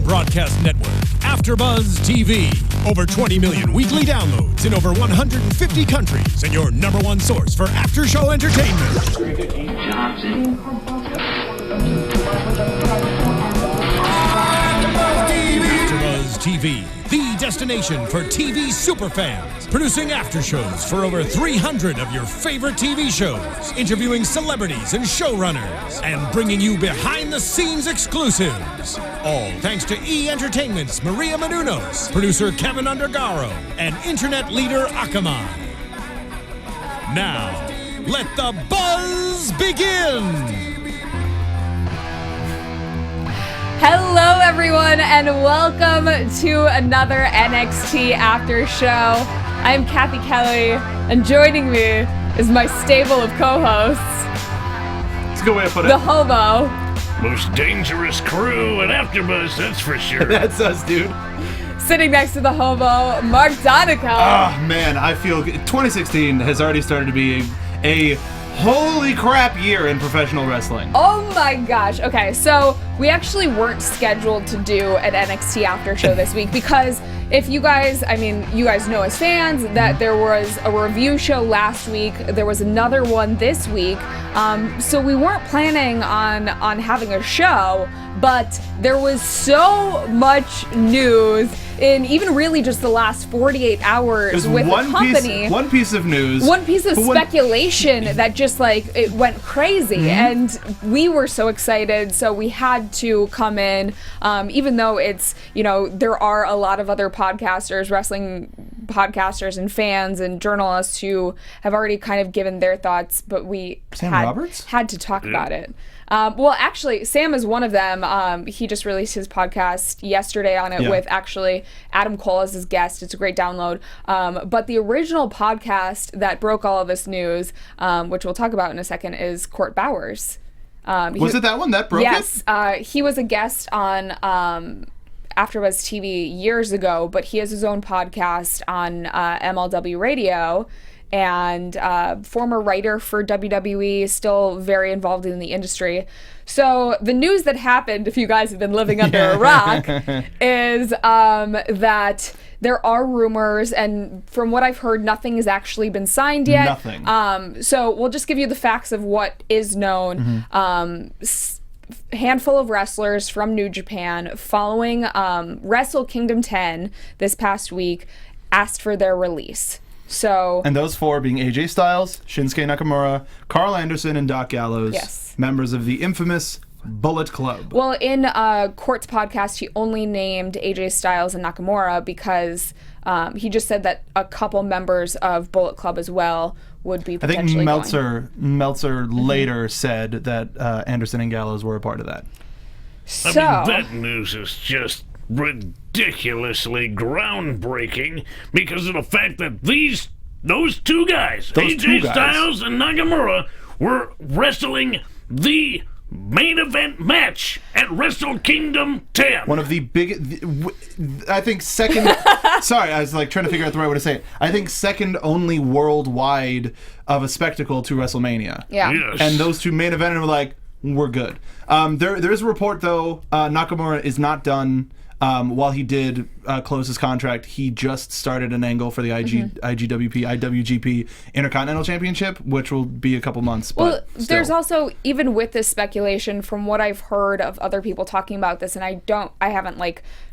broadcast network, AFTERBUZZ TV. Over 20 million weekly downloads in over 150 countries, and your number one source for after-show entertainment. AFTERBUZZ TV, the destination for TV superfans, producing after shows for over 300 of your favorite TV shows, interviewing celebrities and showrunners, and bringing you behind-the-scenes exclusives. All thanks to E! Entertainment's Maria Menounos, producer Kevin Undergaro, and internet leader Akamai. Now, let the buzz begin! Hello everyone and welcome to another NXT After Show. I'm Cathy Kelley and joining me is my stable of co-hosts. That's a good way to put it. The Hobo. Most dangerous crew at AFTERBUZZ, that's for sure. That's us, dude. Sitting next to the Hobo, Mark Donica. Oh, man, I feel 2016 has already started to be a holy crap year in professional wrestling. Oh my gosh. Okay, so we actually weren't scheduled to do an NXT After Show this week because if you guys, you guys know as fans that there was a review show last week, there was another one this week, so we weren't planning on having a show, but there was so much news in even really just the last 48 hours with the company. One piece of news. One piece of speculation that just it went crazy, and we were so excited, so we had to come in, even though it's, there are a lot of other podcasters, wrestling podcasters and fans and journalists who have already kind of given their thoughts, but we had to talk about it. Well, actually, Sam is one of them. He just released his podcast yesterday on it with actually Adam Cole as his guest. It's a great download. But the original podcast that broke all of this news, which we'll talk about in a second, is Court Bowers. Was it that one that broke it? Yes. He was a guest on AfterBuzz TV years ago, but he has his own podcast on MLW Radio. And former writer for WWE, still very involved in the industry. So the news that happened, if you guys have been living under a rock, is that there are rumors, and from what I've heard, nothing has actually been signed yet. Nothing. So we'll just give you the facts of what is known. Handful of wrestlers from New Japan, following Wrestle Kingdom 10 this past week, asked for their release. And those four being AJ Styles, Shinsuke Nakamura, Carl Anderson, and Doc Gallows, members of the infamous Bullet Club. Well, in Court's podcast, he only named AJ Styles and Nakamura because he just said that a couple members of Bullet Club as well would be potentially I think Meltzer later said that Anderson and Gallows were a part of that. That news is just ridiculously groundbreaking because of the fact that those two guys, AJ Styles and Nakamura, were wrestling the main event match at Wrestle Kingdom 10. One of the biggest, I think second, sorry, I was trying to figure out the right way to say it. I think second only worldwide of a spectacle to WrestleMania. Yeah. Yes. And those two main evented and were like, we're good. There is a report, though, Nakamura is not done. While he did close his contract, he just started an angle for the IWGP Intercontinental Championship, which will be a couple months. Well, there's also, even with this speculation, from what I've heard of other people talking about this, and I haven't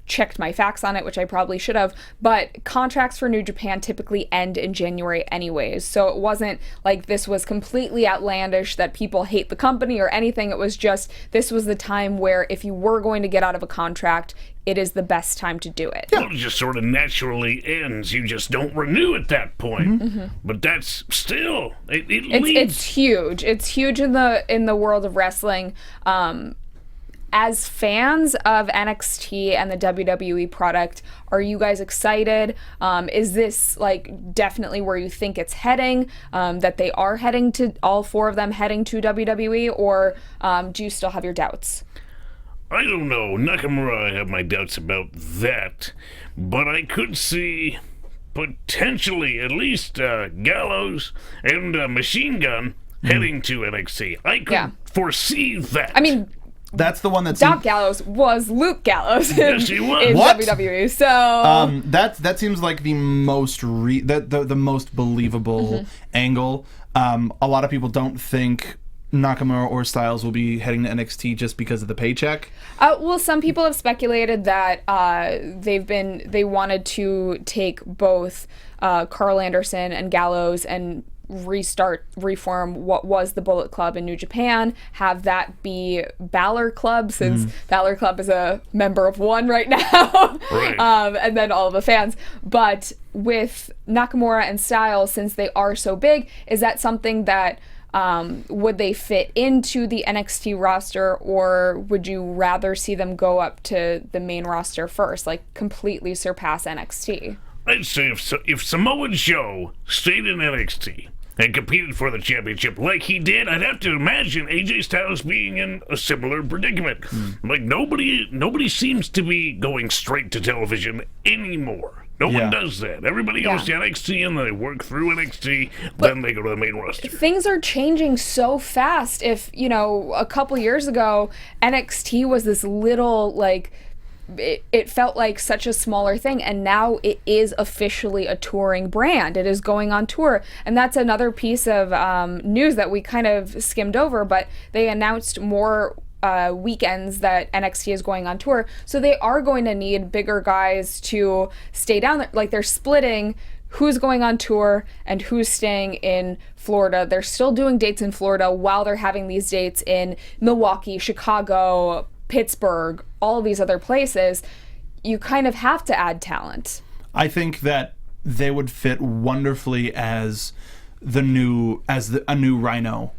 checked my facts on it, which I probably should have, but contracts for New Japan typically end in January anyways, so it wasn't like this was completely outlandish that people hate the company or anything. It was just, this was the time where if you were going to get out of a contract, it is the best time to do it. Well, it just sort of naturally ends. You just don't renew at that point. But that's still, it's huge. It's huge in the world of wrestling. As fans of NXT and the WWE product, are you guys excited? Is this definitely where you think it's heading? That they are heading to, all four of them heading to WWE, or do you still have your doubts? I don't know. Nakamura, I have my doubts about that, but I could see potentially at least Gallows and Machine Gun heading to NXT. I could foresee that. I mean, That's the one that's Doc Gallows was Luke Gallows Yes, he was. in What? WWE. So that seems like the most the most believable angle. A lot of people don't think Nakamura or Styles will be heading to NXT just because of the paycheck. Well, some people have speculated that they wanted to take both Carl Anderson and Gallows and reform what was the Bullet Club in New Japan, have that be Balor Club, since Balor Club is a member of one right now, Right. And then all of the fans. But with Nakamura and Styles, since they are so big, is that something that would they fit into the NXT roster, or would you rather see them go up to the main roster first, like completely surpass NXT? I'd say if Samoa Joe stayed in NXT and competed for the championship like he did, I'd have to imagine AJ Styles being in a similar predicament. Like, nobody seems to be going straight to television anymore. No one does that. Everybody goes to NXT and they work through NXT, then they go to the main roster. Things are changing so fast. If, a couple years ago, NXT was this little, like, it felt like such a smaller thing, and now it is officially a touring brand. It is going on tour, and that's another piece of news that we kind of skimmed over, but they announced more weekends that NXT is going on tour, so they are going to need bigger guys to stay down there. Like, they're splitting who's going on tour and who's staying in Florida. They're still doing dates in Florida while they're having these dates in Milwaukee, Chicago, Pittsburgh, all of these other places. You kind of have to add talent. I think that they would fit wonderfully as a new Rhino.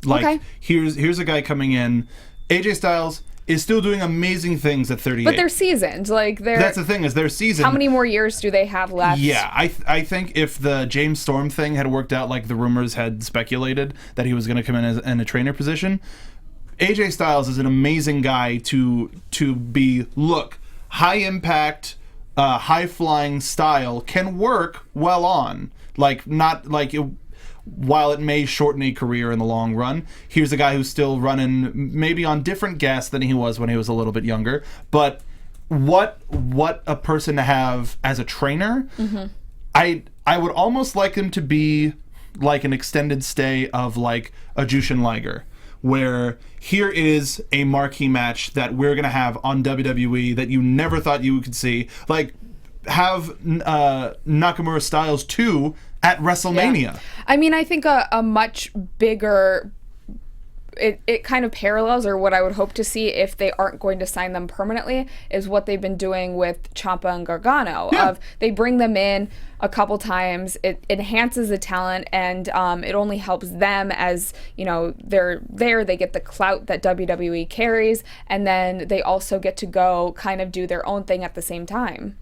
Like, okay. here's a guy coming in. AJ Styles is still doing amazing things at 38. But they're seasoned. Like, that's the thing, is they're seasoned. How many more years do they have left? Yeah, I think if the James Storm thing had worked out like the rumors had speculated, that he was going to come in in a trainer position, AJ Styles is an amazing guy to be, high impact, high flying style can work well on. Like, not like it, while it may shorten a career in the long run. Here's a guy who's still running maybe on different gas than he was when he was a little bit younger. But what a person to have as a trainer. I would almost like him to be like an extended stay of like a Jushin Liger, where here is a marquee match that we're going to have on WWE that you never thought you could see. Like, have Nakamura Styles 2 at WrestleMania. Yeah. I mean, I think a much bigger... It kind of parallels, or what I would hope to see if they aren't going to sign them permanently, is what they've been doing with Ciampa and Gargano. Yeah. They bring them in a couple times, it enhances the talent, and it only helps them as, they're there, they get the clout that WWE carries, and then they also get to go kind of do their own thing at the same time.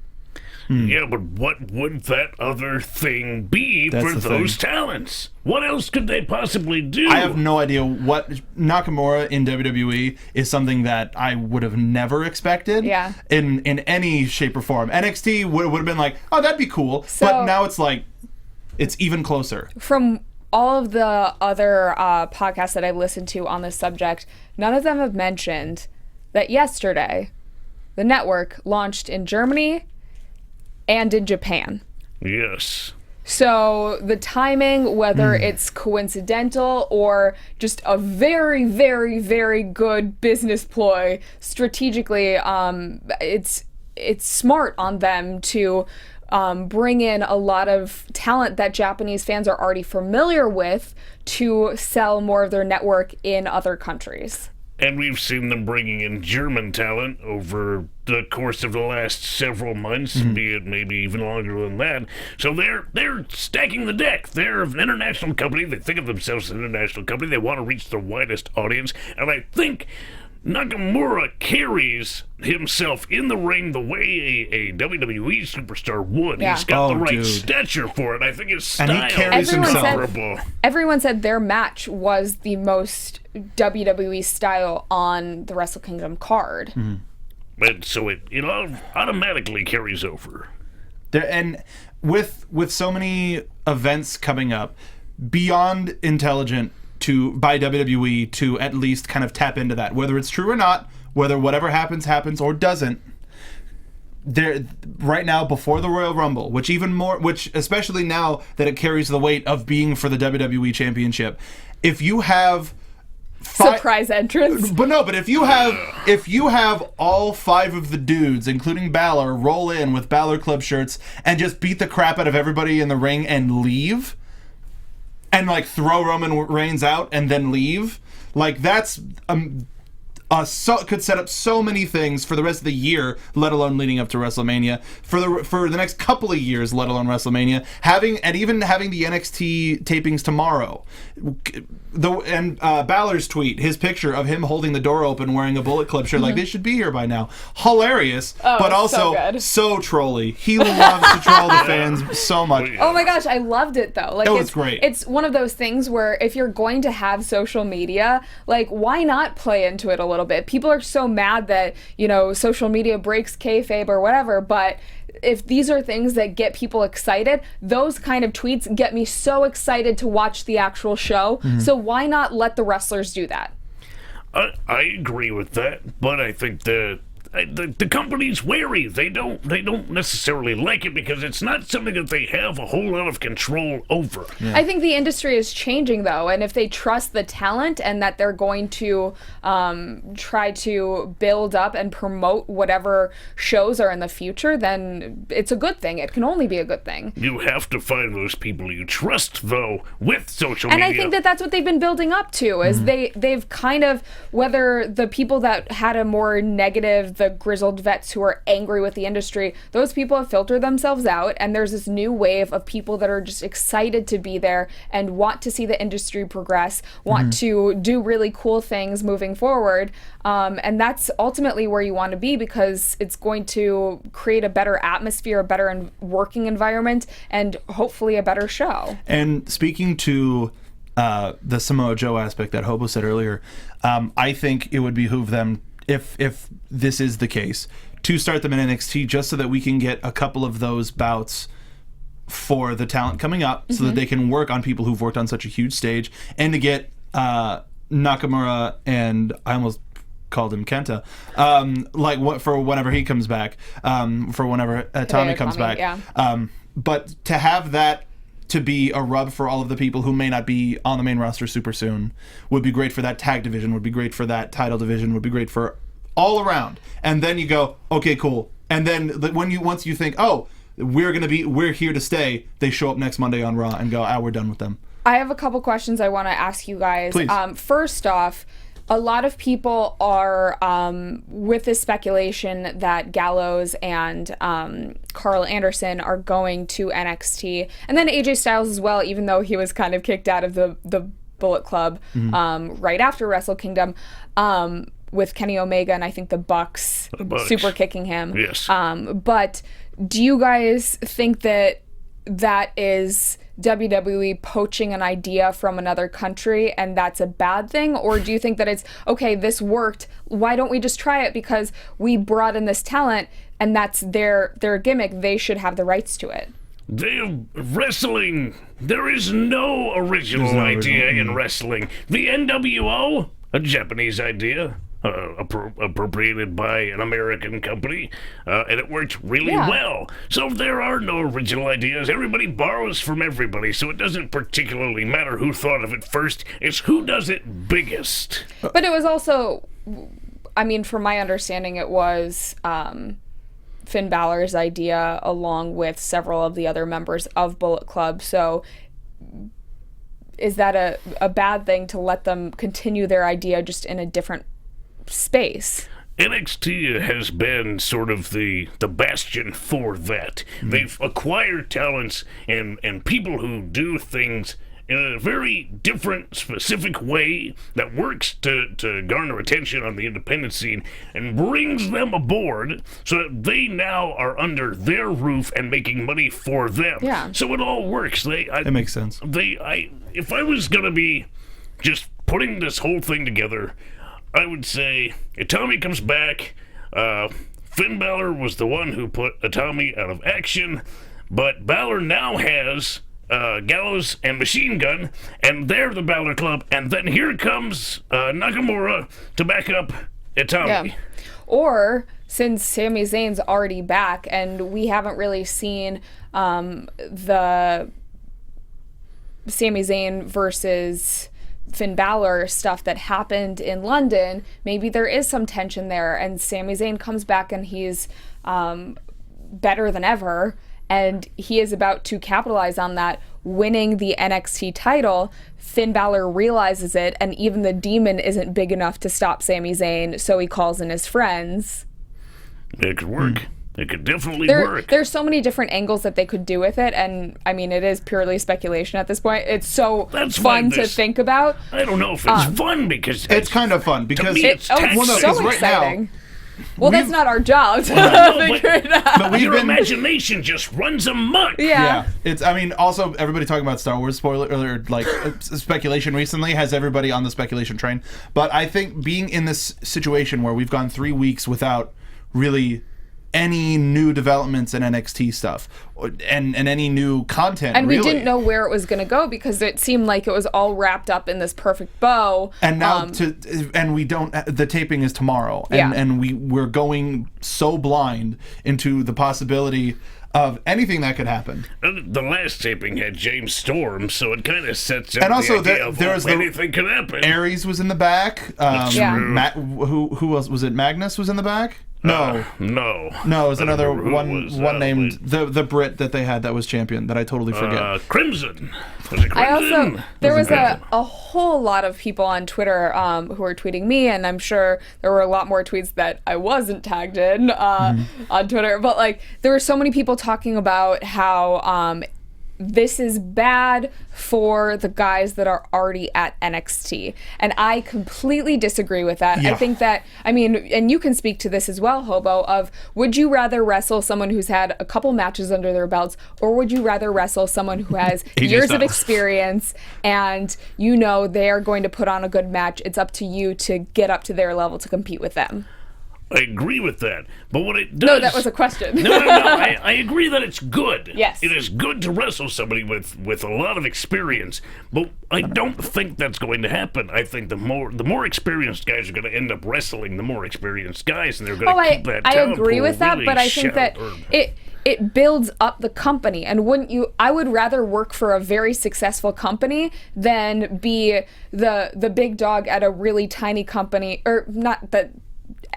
Yeah, but what would that other thing be for those talents? What else could they possibly do? I have no idea. What Nakamura in WWE is something that I would have never expected in any shape or form. NXT would have been like, oh, that'd be cool. So, but now it's like, it's even closer. From all of the other podcasts that I've listened to on this subject, none of them have mentioned that yesterday the network launched in Germany and in Japan. Yes. So the timing, whether it's coincidental or just a very, very, very good business ploy, strategically, it's smart on them to bring in a lot of talent that Japanese fans are already familiar with to sell more of their network in other countries. And we've seen them bringing in German talent over the course of the last several months, be it maybe even longer than that. So they're stacking the deck. They're an international company. They think of themselves as an international company. They want to reach the widest audience. And I think Nakamura carries himself in the ring the way a WWE superstar would. Yeah. He's got the right stature for it. I think his style and he carries is himself. Everyone said their match was the most WWE style on the Wrestle Kingdom card. And so it automatically carries over. And with so many events coming up, beyond intelligent by WWE to at least kind of tap into that, whether it's true or not, whether whatever happens or doesn't. There right now before the Royal Rumble, which especially now that it carries the weight of being for the WWE Championship, if you have surprise entrance. But if you have all 5 of the dudes, including Balor, roll in with Balor Club shirts and just beat the crap out of everybody in the ring and leave, and like throw Roman Reigns out and then leave, like that's could set up so many things for the rest of the year, let alone leading up to WrestleMania, for the next couple of years, let alone WrestleMania, even having the NXT tapings tomorrow. Balor's tweet, his picture of him holding the door open wearing a Bullet Club shirt, like they should be here by now. Hilarious, but also so trolly. He loves to troll the fans so much. Oh my gosh, I loved it though. Like, it's great. It's one of those things where if you're going to have social media, like, why not play into it a little bit? People are so mad that, social media breaks kayfabe or whatever, but if these are things that get people excited, those kind of tweets get me so excited to watch the actual show. So why not let the wrestlers do that? I agree with that, but I think the company's wary. They don't necessarily like it because it's not something that they have a whole lot of control over. I think the industry is changing though, and if they trust the talent and that they're going to try to build up and promote whatever shows are in the future, then it's a good thing. It can only be a good thing. You have to find those people you trust though with social media. And I think that that's what they've been building up to, is they've kind of, whether the people that had a more negative, the grizzled vets who are angry with the industry, those people have filtered themselves out, and there's this new wave of people that are just excited to be there and want to see the industry progress, want to do really cool things moving forward, and that's ultimately where you want to be, because it's going to create a better atmosphere, a better working environment, and hopefully a better show. And speaking to the Samoa Joe aspect that Hobo said earlier, I think it would behoove them, if this is the case, to start them in NXT just so that we can get a couple of those bouts for the talent coming up, so that they can work on people who've worked on such a huge stage, and to get Nakamura, and I almost called him Kenta, for whenever he comes back, for whenever Tommy comes back. Yeah. But to have that to be a rub for all of the people who may not be on the main roster super soon would be great for that tag division, would be great for that title division, would be great for all around. And then you go, okay, cool. And then once you think, oh, we're here to stay, they show up next Monday on Raw and go, we're done with them. I have a couple questions I want to ask you guys. Please. First off, a lot of people are with this speculation that Gallows and Carl Anderson are going to NXT, and then AJ Styles as well, even though he was kind of kicked out of the Bullet Club right after Wrestle Kingdom, with Kenny Omega and I think the Bucks super kicking him. Yes. But do you guys think that is WWE poaching an idea from another country and that's a bad thing? Or do you think that it's, okay, this worked, why don't we just try it because we brought in this talent and that's their gimmick, they should have the rights to it? Wrestling, there is no original idea in wrestling. The NWO, a Japanese idea, appropriated by an American company, and it worked really well. So there are no original ideas. Everybody borrows from everybody, so it doesn't particularly matter who thought of it first. It's who does it biggest. But it was also, I mean, from my understanding, it was Finn Balor's idea along with several of the other members of Bullet Club. So is that a bad thing to let them continue their idea just in a different space? NXT has been sort of the bastion for that. They've acquired talents and people who do things in a very different, specific way that works to garner attention on the independent scene and brings them aboard so that they now are under their roof and making money for them. Yeah. So it all works. That makes sense. If I was going to be just putting this whole thing together, I would say Itami comes back. Finn Balor was the one who put Itami out of action, but Balor now has Gallows and Machine Gun, and they're the Balor Club, and then here comes Nakamura to back up Itami. Yeah. Or, since Sami Zayn's already back, and we haven't really seen the Sami Zayn versus Finn Balor stuff that happened in London, maybe there is some tension there, and Sami Zayn comes back and he's better than ever, and he is about to capitalize on that, winning the NXT title. Finn Balor realizes it, and even the Demon isn't big enough to stop Sami Zayn, so he calls in his friends. It could work. It could definitely work. There's so many different angles that they could do with it, and I mean, it is purely speculation at this point. It's so fun to think about. I don't know if it's fun, because it's kind of fun because to me it's so exciting. Well, that's not our job to figure it out. But your imagination just runs amok. Yeah. It's. I mean, also everybody talking about Star Wars spoiler or like speculation recently has everybody on the speculation train. But I think being in this situation where we've gone 3 weeks without really any new developments in NXT stuff and any new content, and we didn't know where it was going to go because it seemed like it was all wrapped up in this perfect bow. And now we don't. The taping is tomorrow, and we're going so blind into the possibility of anything that could happen. The last taping had James Storm, so it kind of sets up and also the idea there was anything could happen. Aries was in the back. Who else was it? Magnus was in the back. No, it was another one named the Brit that they had that was champion that I totally forget. Crimson. Was it Crimson? There was a whole lot of people on Twitter who were tweeting me, and I'm sure there were a lot more tweets that I wasn't tagged in on Twitter. But like, there were so many people talking about how this is bad for the guys that are already at NXT. And I completely disagree with that. Yeah. I think that, I mean, and you can speak to this as well, Hobo, of would you rather wrestle someone who's had a couple matches under their belts, or would you rather wrestle someone who has years of experience and you know they're going to put on a good match? It's up to you to get up to their level to compete with them. I agree with that, but what it does... No, that was a question. No, I agree that it's good. Yes. It is good to wrestle somebody with a lot of experience, but I don't think that's going to happen. I think the more experienced guys are going to end up wrestling the more experienced guys, and they're going to keep that talent. I agree with that, really but I think that it builds up the company, and wouldn't you? I would rather work for a very successful company than be the big dog at a really tiny company, or not that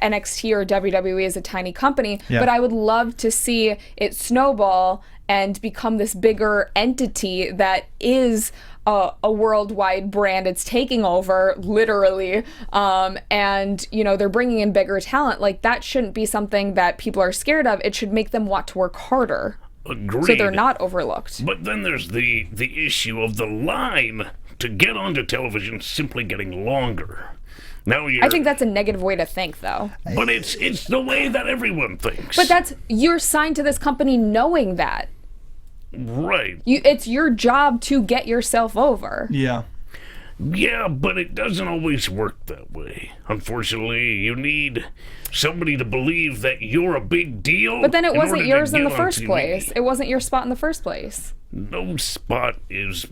NXT or WWE is a tiny company, but I would love to see it snowball and become this bigger entity that is a worldwide brand. It's taking over, literally, and, you know, they're bringing in bigger talent. Like, that shouldn't be something that people are scared of. It should make them want to work harder. Agreed. So they're not overlooked. But then there's the issue of the line to get onto television simply getting longer. I think that's a negative way to think, though. But it's the way that everyone thinks. But you're signed to this company knowing that. Right. It's your job to get yourself over. Yeah. Yeah, but it doesn't always work that way. Unfortunately, you need somebody to believe that you're a big deal. But then it wasn't yours in the first place. It wasn't your spot in the first place. No spot is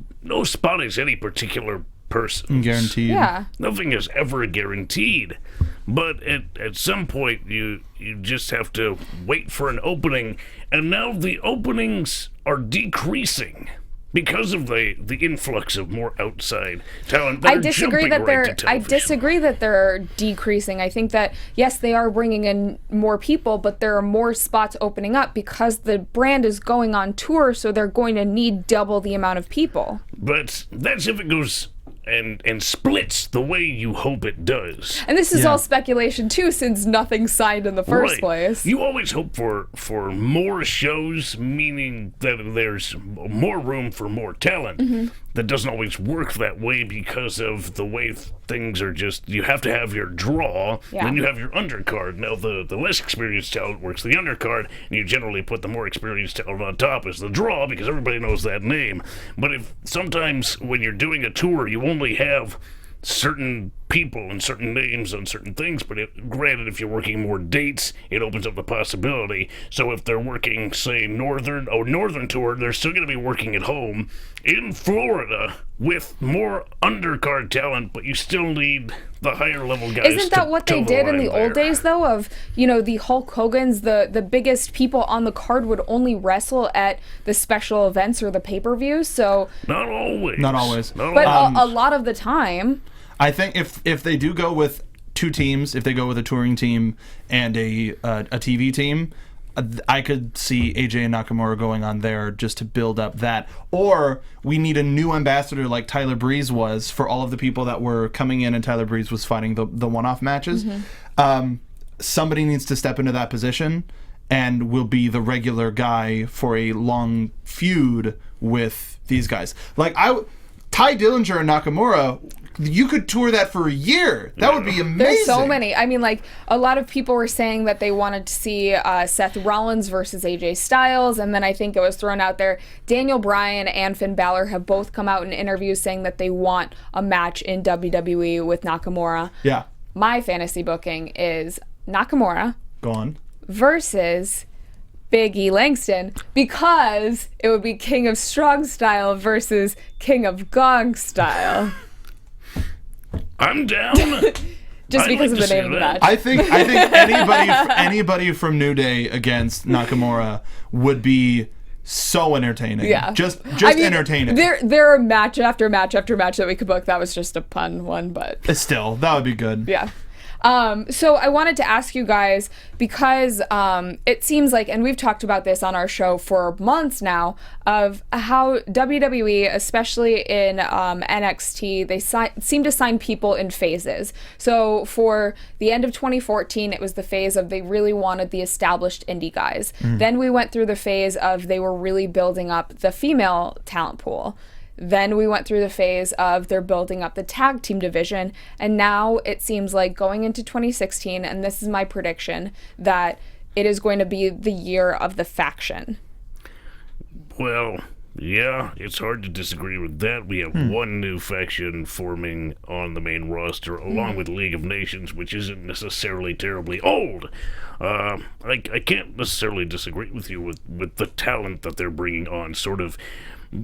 any particular person. Guaranteed. Yeah. Nothing is ever guaranteed. But at some point, you just have to wait for an opening. And now the openings are decreasing because of the influx of more outside talent. I disagree that they're decreasing. I think that, yes, they are bringing in more people, but there are more spots opening up because the brand is going on tour, so they're going to need double the amount of people. But that's if it goes and splits the way you hope it does. And this is all speculation too, since nothing's signed in the first place. You always hope for more shows, meaning that there's more room for more talent. Mm-hmm. That doesn't always work that way because of the way things are. Just, you have to have your draw, then you have your undercard. Now the less experienced talent works the undercard, and you generally put the more experienced talent on top as the draw because everybody knows that name. But if sometimes when you're doing a tour, you only have certain people and certain names on certain things, but granted, if you're working more dates, it opens up the possibility. So if they're working, say, Northern Tour, they're still going to be working at home in Florida with more undercard talent, but you still need the higher level guys. Isn't that what they did in the old days, though? Of, the Hulk Hogan's, the biggest people on the card would only wrestle at the special events or the pay-per-views. So not always. But a lot of the time. I think if they do go with two teams, if they go with a touring team and a TV team, I could see AJ and Nakamura going on there just to build up that. Or we need a new ambassador like Tyler Breeze was for all of the people that were coming in and Tyler Breeze was fighting the one-off matches. Somebody needs to step into that position and will be the regular guy for a long feud with these guys. Like Ty Dillinger and Nakamura, you could tour that for a year. That would be amazing. There's so many. I mean, like, a lot of people were saying that they wanted to see Seth Rollins versus AJ Styles, and then I think it was thrown out there. Daniel Bryan and Finn Balor have both come out in interviews saying that they want a match in WWE with Nakamura. Yeah. My fantasy booking is Nakamura Go on. versus Big E Langston, because it would be King of Strong Style versus King of Gong Style. I'm down. Just because of the name of the match. I think anybody from New Day against Nakamura would be so entertaining. Yeah. Just entertaining. There are match after match after match that we could book. That was just a pun one, but Still, that would be good. yeah. So I wanted to ask you guys, because it seems like, and we've talked about this on our show for months now, of how WWE, especially in NXT, they seem to sign people in phases. So for the end of 2014, it was the phase of they really wanted the established indie guys. Then we went through the phase of they were really building up the female talent pool. Then we went through the phase of they're building up the tag team division, and now it seems like going into 2016, and this is my prediction, that it is going to be the year of the faction. Well, yeah, it's hard to disagree with that. We have one new faction forming on the main roster, along with League of Nations, which isn't necessarily terribly old. I can't necessarily disagree with you with the talent that they're bringing on, sort of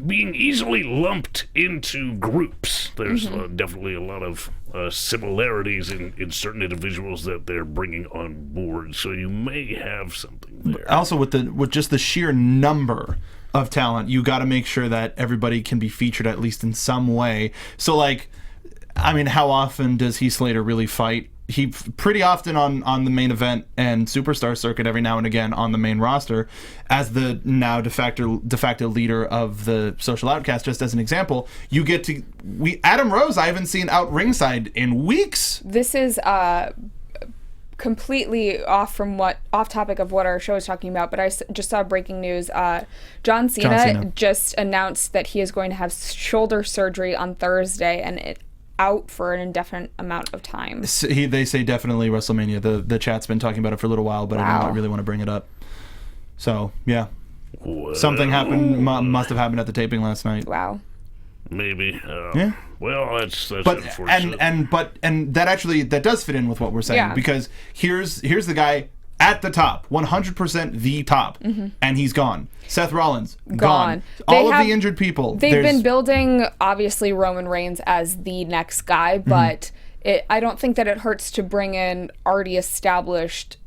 being easily lumped into groups. There's definitely a lot of similarities in certain individuals that they're bringing on board, so you may have something there. Also, with just the sheer number of talent, you got to make sure that everybody can be featured at least in some way. So, like, I mean, how often does Heath Slater really fight? He pretty often on the main event and superstar circuit, every now and again on the main roster, as the now de facto leader of the Social Outcast. Just as an example, you get to Adam Rose, I haven't seen out ringside in weeks. This is completely off topic of what our show is talking about, but I just saw breaking news. John Cena just announced that he is going to have shoulder surgery on Thursday, and out for an indefinite amount of time. They say definitely WrestleMania. The chat's been talking about it for a little while, but I don't really want to bring it up. So, yeah. Well, something happened, must have happened at the taping last night. Wow. Maybe. Yeah. Well, that's unfortunate. And that does fit in with what we're saying, because here's the guy at the top, 100% the top, and he's gone. Seth Rollins, gone. All of the injured people. They've been building, obviously, Roman Reigns as the next guy, but I don't think that it hurts to bring in already established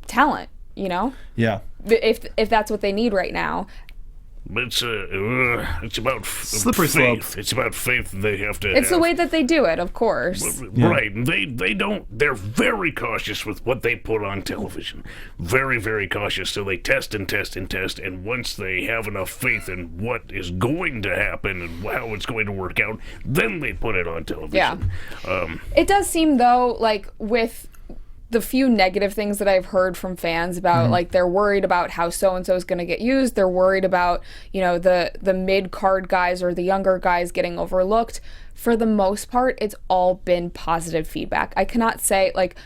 talent, you know? Yeah. If that's what they need right now. It's about slippery faith. slope. It's about faith they have to It's the way that they do it, of course. Right. They're very cautious with what they put on television. Very, very cautious. So they test and test and test, and once they have enough faith in what is going to happen and how it's going to work out, then they put it on television. Yeah. It does seem, though, like with the few negative things that I've heard from fans about, like, they're worried about how so-and-so is going to get used. They're worried about, the mid-card guys or the younger guys getting overlooked. For the most part, it's all been positive feedback. I cannot say, like,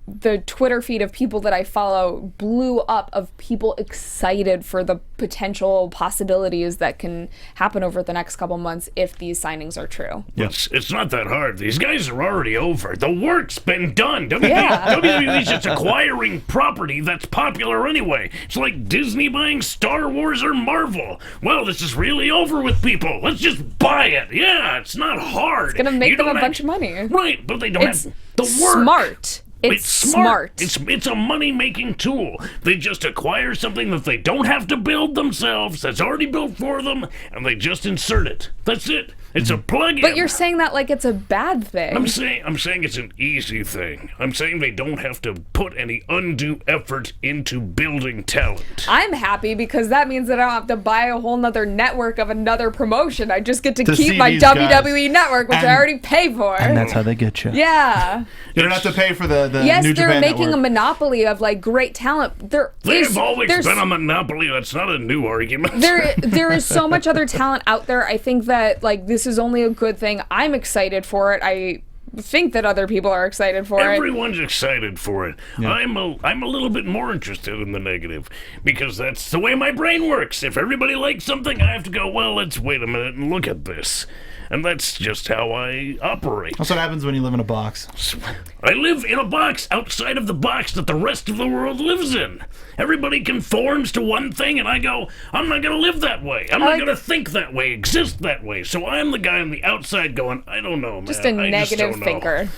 the Twitter feed of people that I follow blew up of people excited for the potential possibilities that can happen over the next couple months if these signings are true. Yes, it's not that hard. These guys are already over. The work's been done. WWE's just acquiring property that's popular anyway. It's like Disney buying Star Wars or Marvel. Well, this is really over with people. Let's just buy it. Yeah, it's not hard. It's gonna make them a bunch of money. Right, but they don't have the work. Smart. It's smart. It's a money-making tool. They just acquire something that they don't have to build themselves, that's already built for them, and they just insert it. That's it. It's a plug-in. But you're saying that like it's a bad thing. I'm saying it's an easy thing. I'm saying they don't have to put any undue effort into building talent. I'm happy because that means that I don't have to buy a whole nother network of another promotion. I just get to keep my WWE network, which I already pay for. And that's how they get you. Yeah. You don't have to pay for the yes, New Japan they're making network. a monopoly of like great talent. They've always been a monopoly. That's not a new argument. There is so much other talent out there. I think that like this is only a good thing. I'm excited for it. I think that other people are excited for it. Everyone's excited for it. Yeah. I'm a little bit more interested in the negative because that's the way my brain works. If everybody likes something, I have to go, well, let's wait a minute and look at this. And that's just how I operate. That's what happens when you live in a box. I live in a box outside of the box that the rest of the world lives in. Everybody conforms to one thing, and I go, I'm not going to live that way. I'm not going to think that way, exist that way. So I'm the guy on the outside going, I don't know, man. Just a negative thinker.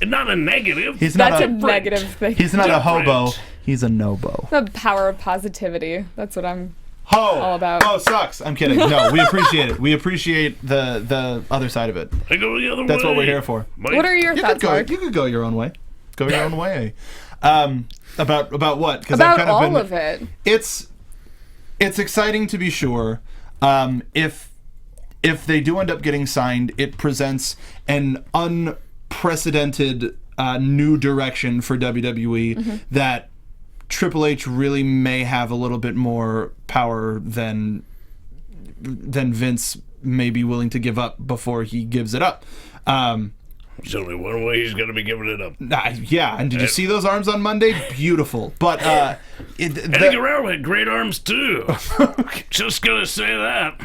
Not a negative. That's a negative thing. He's not a hobo. He's a nobo. The power of positivity. That's what I'm all about. Ho sucks. I'm kidding. No, we appreciate it. We appreciate the other side of it. I go the other way. That's what we're here for. What are your thoughts, Mark? You could go your own way. Go your own way. About what? About all of it. It's exciting to be sure. If they do end up getting signed, it presents an unprecedented new direction for WWE that Triple H really may have a little bit more power than Vince may be willing to give up before he gives it up. There's only one way he's going to be giving it up. Yeah, and did you see those arms on Monday? Beautiful. But Eddie Guerrero had great arms too. Just going to say that.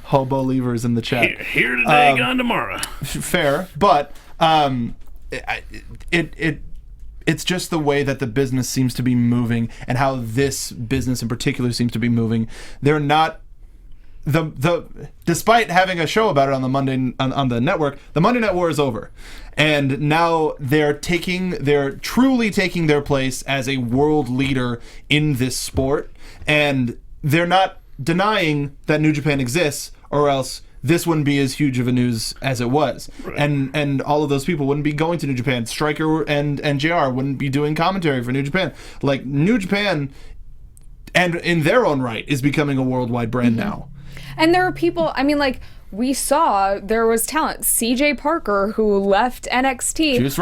Hobo levers in the chat. Here today, gone tomorrow. Fair, but it's just the way that the business seems to be moving and how this business in particular seems to be moving. They're not despite having a show about it on the Monday on the network, the Monday Night War is over. And now they're truly taking their place as a world leader in this sport, and they're not denying that New Japan exists, or else this wouldn't be as huge of a news as it was. Right. And all of those people wouldn't be going to New Japan. Stryker and JR wouldn't be doing commentary for New Japan. Like, New Japan, and in their own right, is becoming a worldwide brand now. And there are people, I mean, like, we saw there was talent. CJ Parker, who left NXT,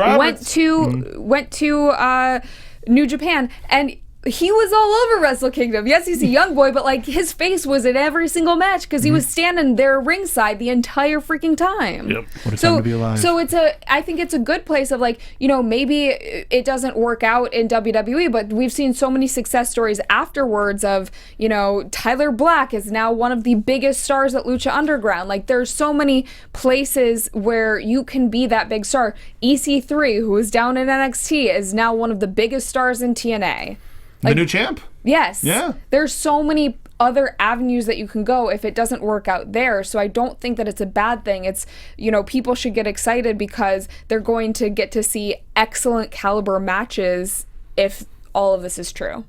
went to New Japan, and he was all over Wrestle Kingdom. Yes, he's a young boy, but like his face was in every single match because he was standing there ringside the entire freaking time. Yep. What a time to be alive. So I think it's a good place of like, you know, maybe it doesn't work out in WWE, but we've seen so many success stories afterwards of, you know, Tyler Black is now one of the biggest stars at Lucha Underground. Like, there's so many places where you can be that big star. EC3, who is down in NXT, is now one of the biggest stars in TNA. Like, the new champ? Yes. Yeah. There's so many other avenues that you can go if it doesn't work out there. So I don't think that it's a bad thing. It's, you know, people should get excited because they're going to get to see excellent caliber matches if all of this is true.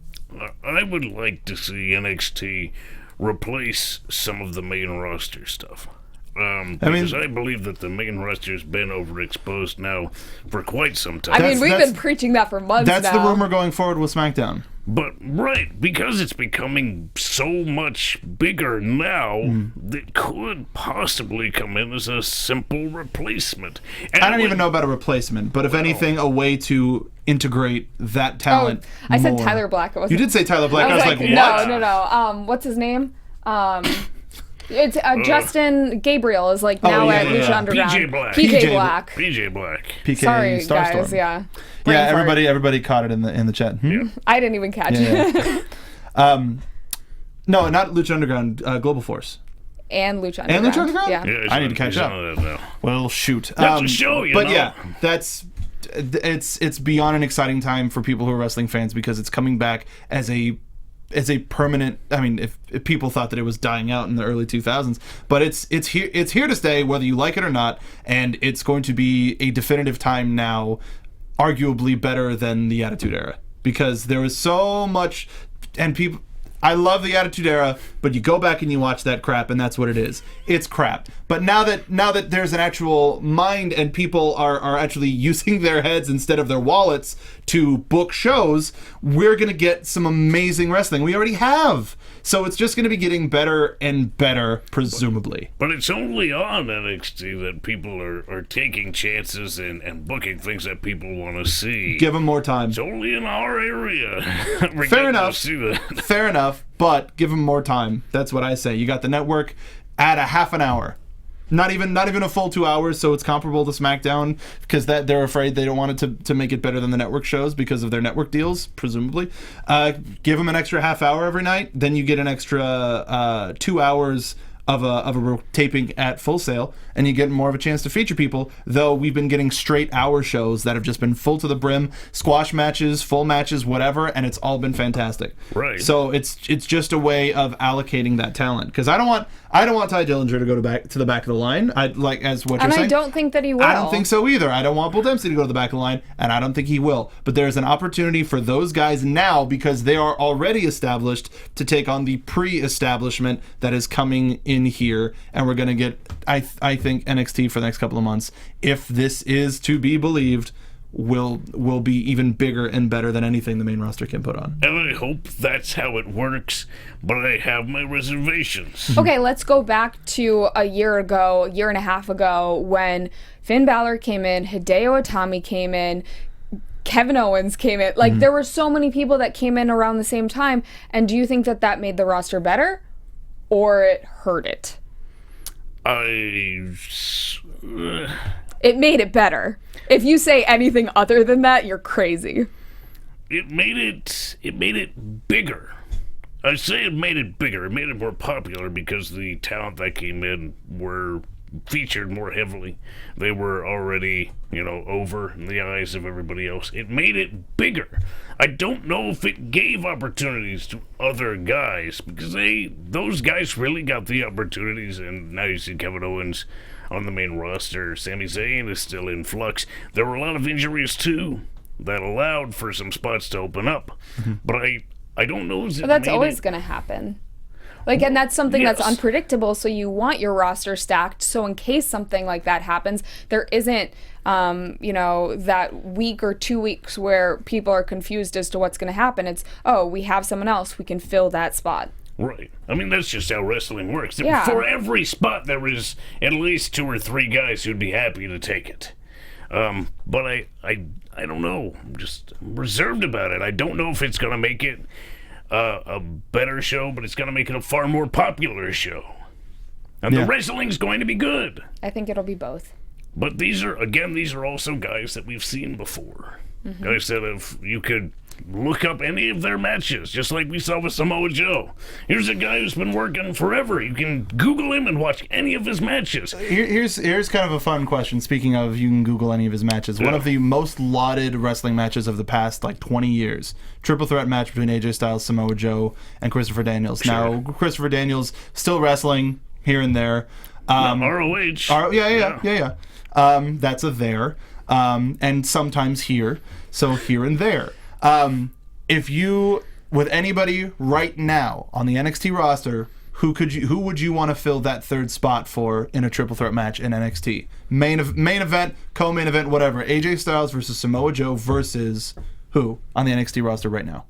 I would like to see NXT replace some of the main roster stuff. Because I believe that the main roster has been overexposed now for quite some time. I mean, we've been preaching that for months now. That's the rumor going forward with SmackDown. But, right, because it's becoming so much bigger now, that could possibly come in as a simple replacement. And I don't even know about a replacement, but if anything, a way to integrate that talent I said more. Tyler Black. You did say Tyler Black. I was like, what? No. What's his name? It's Justin Gabriel is like now at Lucha Underground. PJ Black. PJ Black. PJ Black. PK Sorry, Starstorm. guys. Yeah. Yeah, Brain fart. everybody caught it in the chat. I didn't even catch it. No, not Lucha Underground. Global Force. And Lucha Underground. And Lucha Underground? Yeah. I need to catch up. Now. Well, shoot. That's a show, you but know. yeah, it's beyond an exciting time for people who are wrestling fans because it's coming back as a permanent. I mean, if people thought that it was dying out in the early 2000s, but it's here to stay, whether you like it or not, and it's going to be a definitive time now, arguably better than the Attitude Era, because there was so much, and people. I love the Attitude Era, but you go back and you watch that crap, and that's what it is. It's crap. But now that there's an actual mind and people are actually using their heads instead of their wallets to book shows, we're going to get some amazing wrestling. We already have. So it's just going to be getting better and better, presumably. But it's only on NXT that people are taking chances and booking things that people want to see. Give them more time. It's only in our area. Fair enough. See that. Fair enough, but give them more time. That's what I say. You got the network, add a half an hour. Not even a full 2 hours, so it's comparable to SmackDown, because that they're afraid they don't want it to make it better than the network shows because of their network deals, presumably. Give them an extra half hour every night, then you get an extra 2 hours of a taping at Full Sail, and you get more of a chance to feature people, though we've been getting straight hour shows that have just been full to the brim, squash matches, full matches, whatever, and it's all been fantastic. Right. So it's just a way of allocating that talent, because I don't want Ty Dillinger to go to the back of the line. I like as what you're saying. And I don't think that he will. I don't think so either. I don't want Bull Dempsey to go to the back of the line, and I don't think he will. But there's an opportunity for those guys now, because they are already established, to take on the pre-establishment that is coming in here, and we're going to get, I think, NXT for the next couple of months, if this is to be believed, will be even bigger and better than anything the main roster can put on. And I hope that's how it works, but I have my reservations. Okay, let's go back to a year and a half ago, when Finn Balor came in, Hideo Itami came in, Kevin Owens came in. Like, there were so many people that came in around the same time, and do you think that made the roster better, or it hurt it? It made it better. If you say anything other than that, you're crazy. It made it bigger. I say it made it bigger. It made it more popular because the talent that came in were featured more heavily. They were already, over in the eyes of everybody else. It made it bigger. I don't know if it gave opportunities to other guys, because those guys really got the opportunities, and now you see Kevin Owens on the main roster. Sami Zayn is still in flux. There were a lot of injuries too that allowed for some spots to open up. But I don't know if that's always going to happen. Like, and that's something that's unpredictable, so you want your roster stacked, so in case something like that happens, there isn't, that week or 2 weeks where people are confused as to what's going to happen. It's, we have someone else, we can fill that spot. Right. I mean, that's just how wrestling works. Yeah. For every spot, there is at least 2 or 3 guys who'd be happy to take it. But I don't know. I'm just reserved about it. I don't know if it's going to make it a better show, but it's going to make it a far more popular show. And the wrestling's going to be good. I think it'll be both. But these are also guys that we've seen before. Guys that you could look up any of their matches, just like we saw with Samoa Joe. Here's a guy who's been working forever. You can Google him and watch any of his matches. Here's kind of a fun question. Speaking of, you can Google any of his matches. One of the most lauded wrestling matches of the past 20 years. Triple threat match between AJ Styles, Samoa Joe, and Christopher Daniels. Sure. Now, Christopher Daniels still wrestling here and there. ROH. Yeah. That's a there. And sometimes here. So here and there. If you, with anybody right now on the NXT roster, who would you want to fill that third spot for in a triple threat match in NXT? Main event, co-main event, whatever. AJ Styles versus Samoa Joe versus who on the NXT roster right now?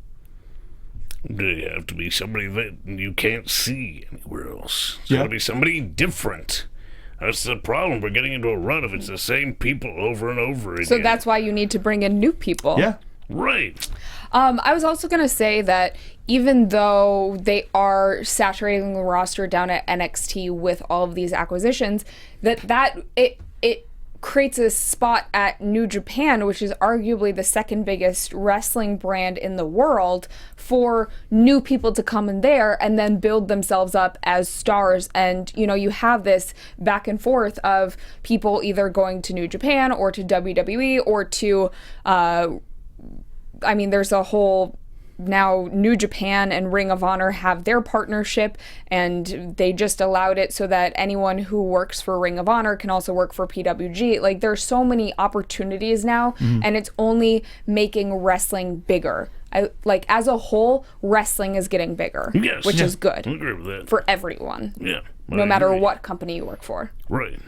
They have to be somebody that you can't see anywhere else. It's got to be somebody different. That's the problem. We're getting into a run if it's the same people over and over again. So that's why you need to bring in new people. Yeah. Right. I was also going to say that even though they are saturating the roster down at NXT with all of these acquisitions, it creates a spot at New Japan, which is arguably the second biggest wrestling brand in the world, for new people to come in there and then build themselves up as stars. And, you have this back and forth of people either going to New Japan or to WWE or to, there's a whole... Now, New Japan and Ring of Honor have their partnership, and they just allowed it so that anyone who works for Ring of Honor can also work for PWG. Like, there's so many opportunities now, and it's only making wrestling bigger. As a whole, wrestling is getting bigger, which is good. I agree with that. For everyone. Yeah. No matter what company you work for. Right.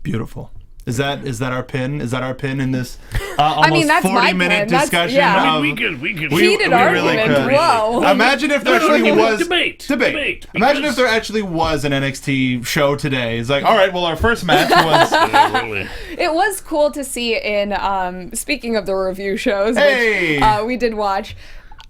Beautiful. Is that our pin? Is that our pin in this almost that's 40-minute discussion? Yeah. We could Heated argument. Really Whoa. Imagine if there actually was debate. Imagine if there actually was an NXT show today. It's like, all right, well, our first match was. It was cool to see in. Speaking of the review shows, which we did watch,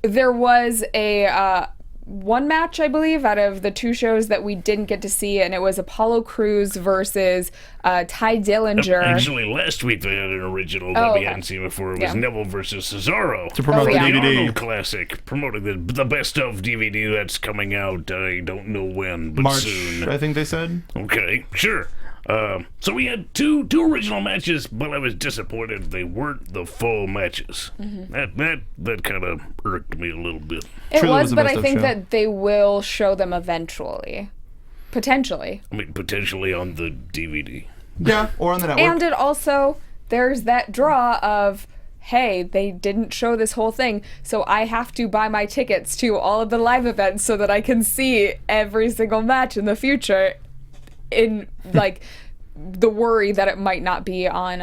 there was a. One match, I believe, out of the two shows that we didn't get to see, and it was Apollo Crews versus Ty Dillinger. Actually, last week they had an original that we hadn't seen before. It was Neville versus Cesaro. To promote the DVD. Arnold Classic. Promoting the best of DVD that's coming out. I don't know when, but March, soon. I think they said. Okay, sure. So we had two original matches, but I was disappointed they weren't the full matches. That kind of irked me a little bit. It was, but I think that they will show them eventually. Potentially. Potentially on the DVD. Yeah, or on the network. And it also, there's that draw of, hey, they didn't show this whole thing, so I have to buy my tickets to all of the live events so that I can see every single match in the future, in the worry that it might not be on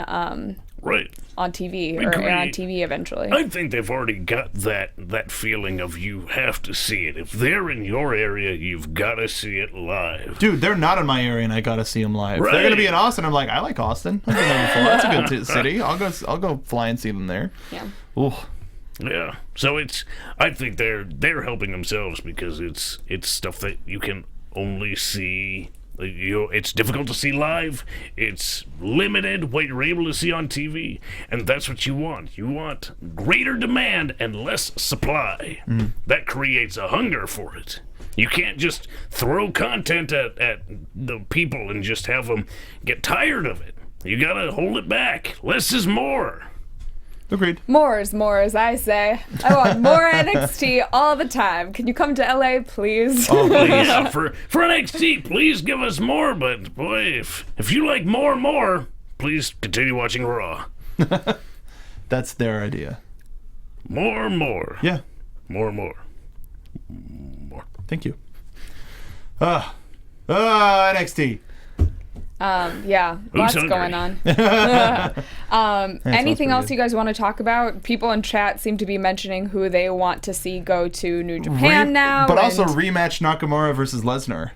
on TV or air on TV eventually. I think they've already got that feeling of you have to see it. If they're in your area, you've got to see it live. Dude, they're not in my area, and I gotta see them live. Right. They're gonna be in Austin. I'm like, I like Austin. I've been there before. That's a good city. I'll go fly and see them there. Yeah. Ooh. Yeah. So I think they're helping themselves because it's stuff that you can only see. It's difficult to see live. It's limited what you're able to see on TV, and that's what you want. You want greater demand and less supply. That creates a hunger for it. You can't just throw content at the people and just have them get tired of it. You gotta hold it back. Less is more. Agreed. More is more, as I say. I want more NXT all the time. Can you come to LA, please? Oh, please. Yeah, for NXT, please give us more. But boy, if you like more and more, please continue watching Raw. That's their idea. More and more. Yeah. More and more. Thank you. NXT. Yeah, lots going on. Anything else you guys want to talk about? People in chat seem to be mentioning who they want to see go to New Japan now. But also rematch Nakamura versus Lesnar.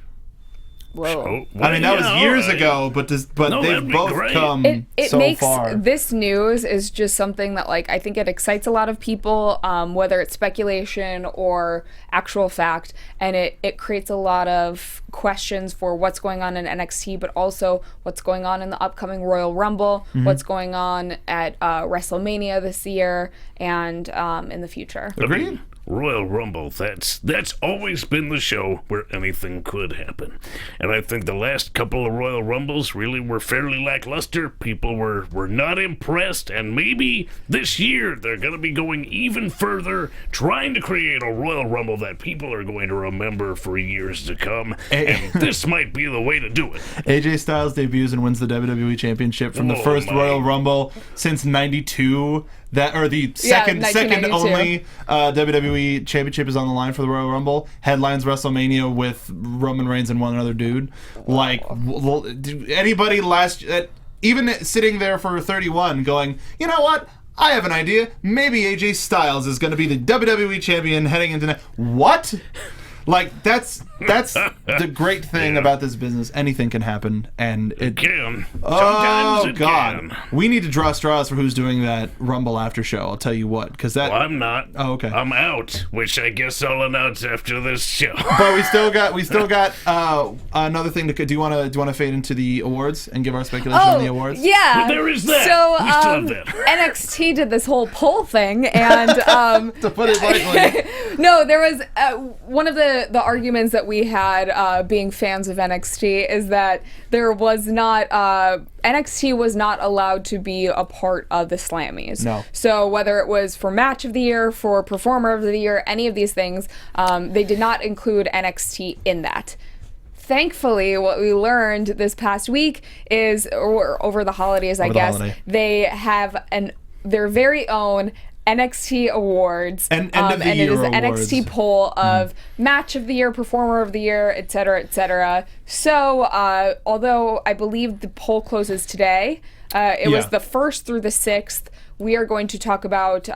Whoa. I mean, that was years ago, but they've both come it so makes, far. This news is just something that, I think it excites a lot of people, whether it's speculation or actual fact, and it creates a lot of questions for what's going on in NXT, but also what's going on in the upcoming Royal Rumble, what's going on at WrestleMania this year, and in the future. Agreed. Royal Rumble, that's always been the show where anything could happen. And I think the last couple of Royal Rumbles really were fairly lackluster. People were not impressed, and maybe this year they're going to be going even further, trying to create a Royal Rumble that people are going to remember for years to come. And this might be the way to do it. AJ Styles debuts and wins the WWE Championship from the first Royal Rumble since '92. The second only WWE Championship is on the line for the Royal Rumble. Headlines WrestleMania with Roman Reigns and one other dude. Anybody even sitting there for 31 going, you know what? I have an idea. Maybe AJ Styles is going to be the WWE Champion heading into what? Like that's the great thing about this business. Anything can happen, and it can. Oh Sometimes it God, can. we need to draw straws for who's doing that Rumble after show. I'll tell you what, because that. Well, I'm not. Oh, okay. I'm out, which I guess I'll announce after this show. But we still got another thing to. Do you want to fade into the awards and give our speculation on the awards? Yeah. Well, there is that. So We still have that. NXT did this whole poll thing, and To put it lightly. no, there was one of the arguments that we had being fans of NXT is that there was not NXT was not allowed to be a part of the Slammies. No. So whether it was for Match of the Year, for Performer of the Year, any of these things, they did not include NXT in that. Thankfully, what we learned this past week is, or over the holidays, I guess, they have their very own NXT Awards, and end of the year it is the awards. NXT poll of Match of the Year, Performer of the Year, etc., etc. So, although I believe the poll closes today, it was the 1st through the 6th. We are going to talk about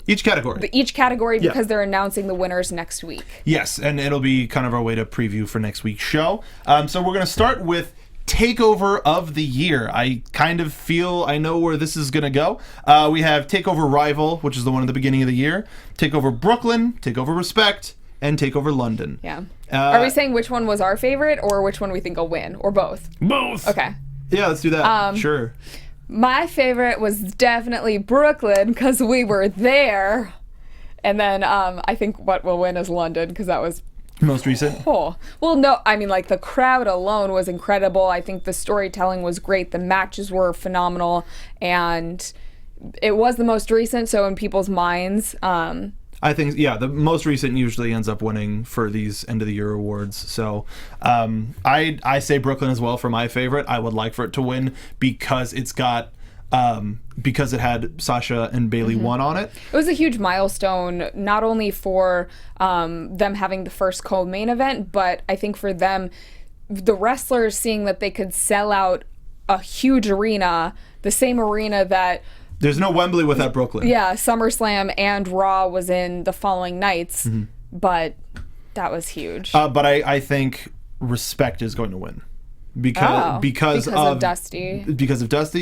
Each category because they're announcing the winners next week. Yes, and it'll be kind of our way to preview for next week's show. So we're going to start with Takeover of the Year. I kind of feel I know where this is going to go. We have Takeover Rival, which is the one at the beginning of the year, Takeover Brooklyn, Takeover Respect, and Takeover London. Yeah. Are we saying which one was our favorite or which one we think will win, or both? Both. Okay. Yeah, let's do that. Sure. My favorite was definitely Brooklyn because we were there. And then I think what will win is London because that was Most recent. Oh, well, no, I mean, like, the crowd alone was incredible. I think the storytelling was great. The matches were phenomenal. And it was the most recent, so in people's minds. I think, yeah, the most recent usually ends up winning for these end of the year awards. So I say Brooklyn as well for my favorite. I would like for it to win because it's got because it had Sasha and Bayley won on it. It was a huge milestone, not only for them having the first co-main event, but I think for them, the wrestlers seeing that they could sell out a huge arena, the same arena that there's no Wembley without Brooklyn. Yeah, SummerSlam and Raw was in the following nights, but that was huge. But I think Respect is going to win because of Dusty,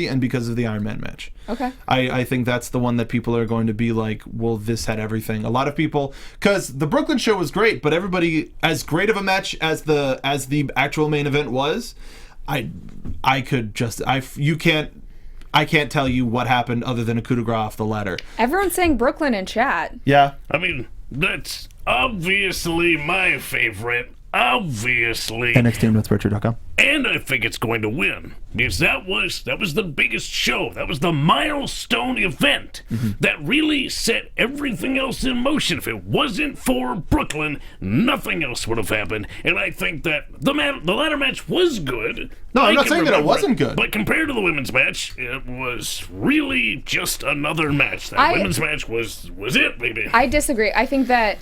and because of the Iron Man match. Okay. I think that's the one that people are going to be like, well, this had everything. A lot of people, because the Brooklyn show was great, but everybody, as great of a match as the actual main event was, I can't tell you what happened other than a coup de grace off the ladder. Everyone's saying Brooklyn in chat. Yeah. I mean, that's obviously my favorite. Obviously. NXT.com. And I think it's going to win because that was the biggest show. That was the milestone event that really set everything else in motion. If it wasn't for Brooklyn, nothing else would have happened. And I think that the ladder match was good. No, I'm not saying that it wasn't good. But compared to the women's match, it was really just another match. That women's match was it, baby. I disagree. I think that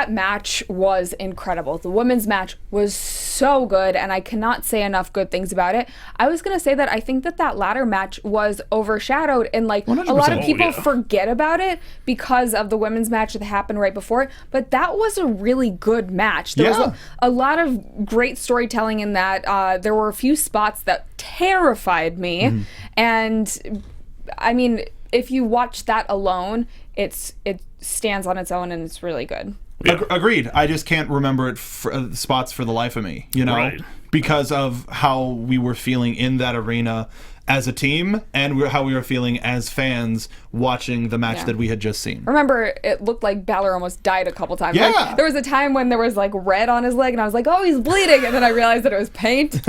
match was incredible. The women's match was so good, and I cannot say enough good things about it. I was going to say that I think that ladder match was overshadowed, and like 100%. A lot of people forget about it because of the women's match that happened right before it, but that was a really good match. There was a lot of great storytelling in that. There were a few spots that terrified me, and I mean, if you watch that alone, it stands on its own and it's really good. Yeah. Agreed. I just can't remember it spots for the life of me, right. Because of how we were feeling in that arena as a team and how we were feeling as fans watching the match that we had just seen. Remember, it looked like Balor almost died a couple times. Yeah. Like, there was a time when there was like red on his leg and I was like, oh, he's bleeding. And then I realized that it was paint.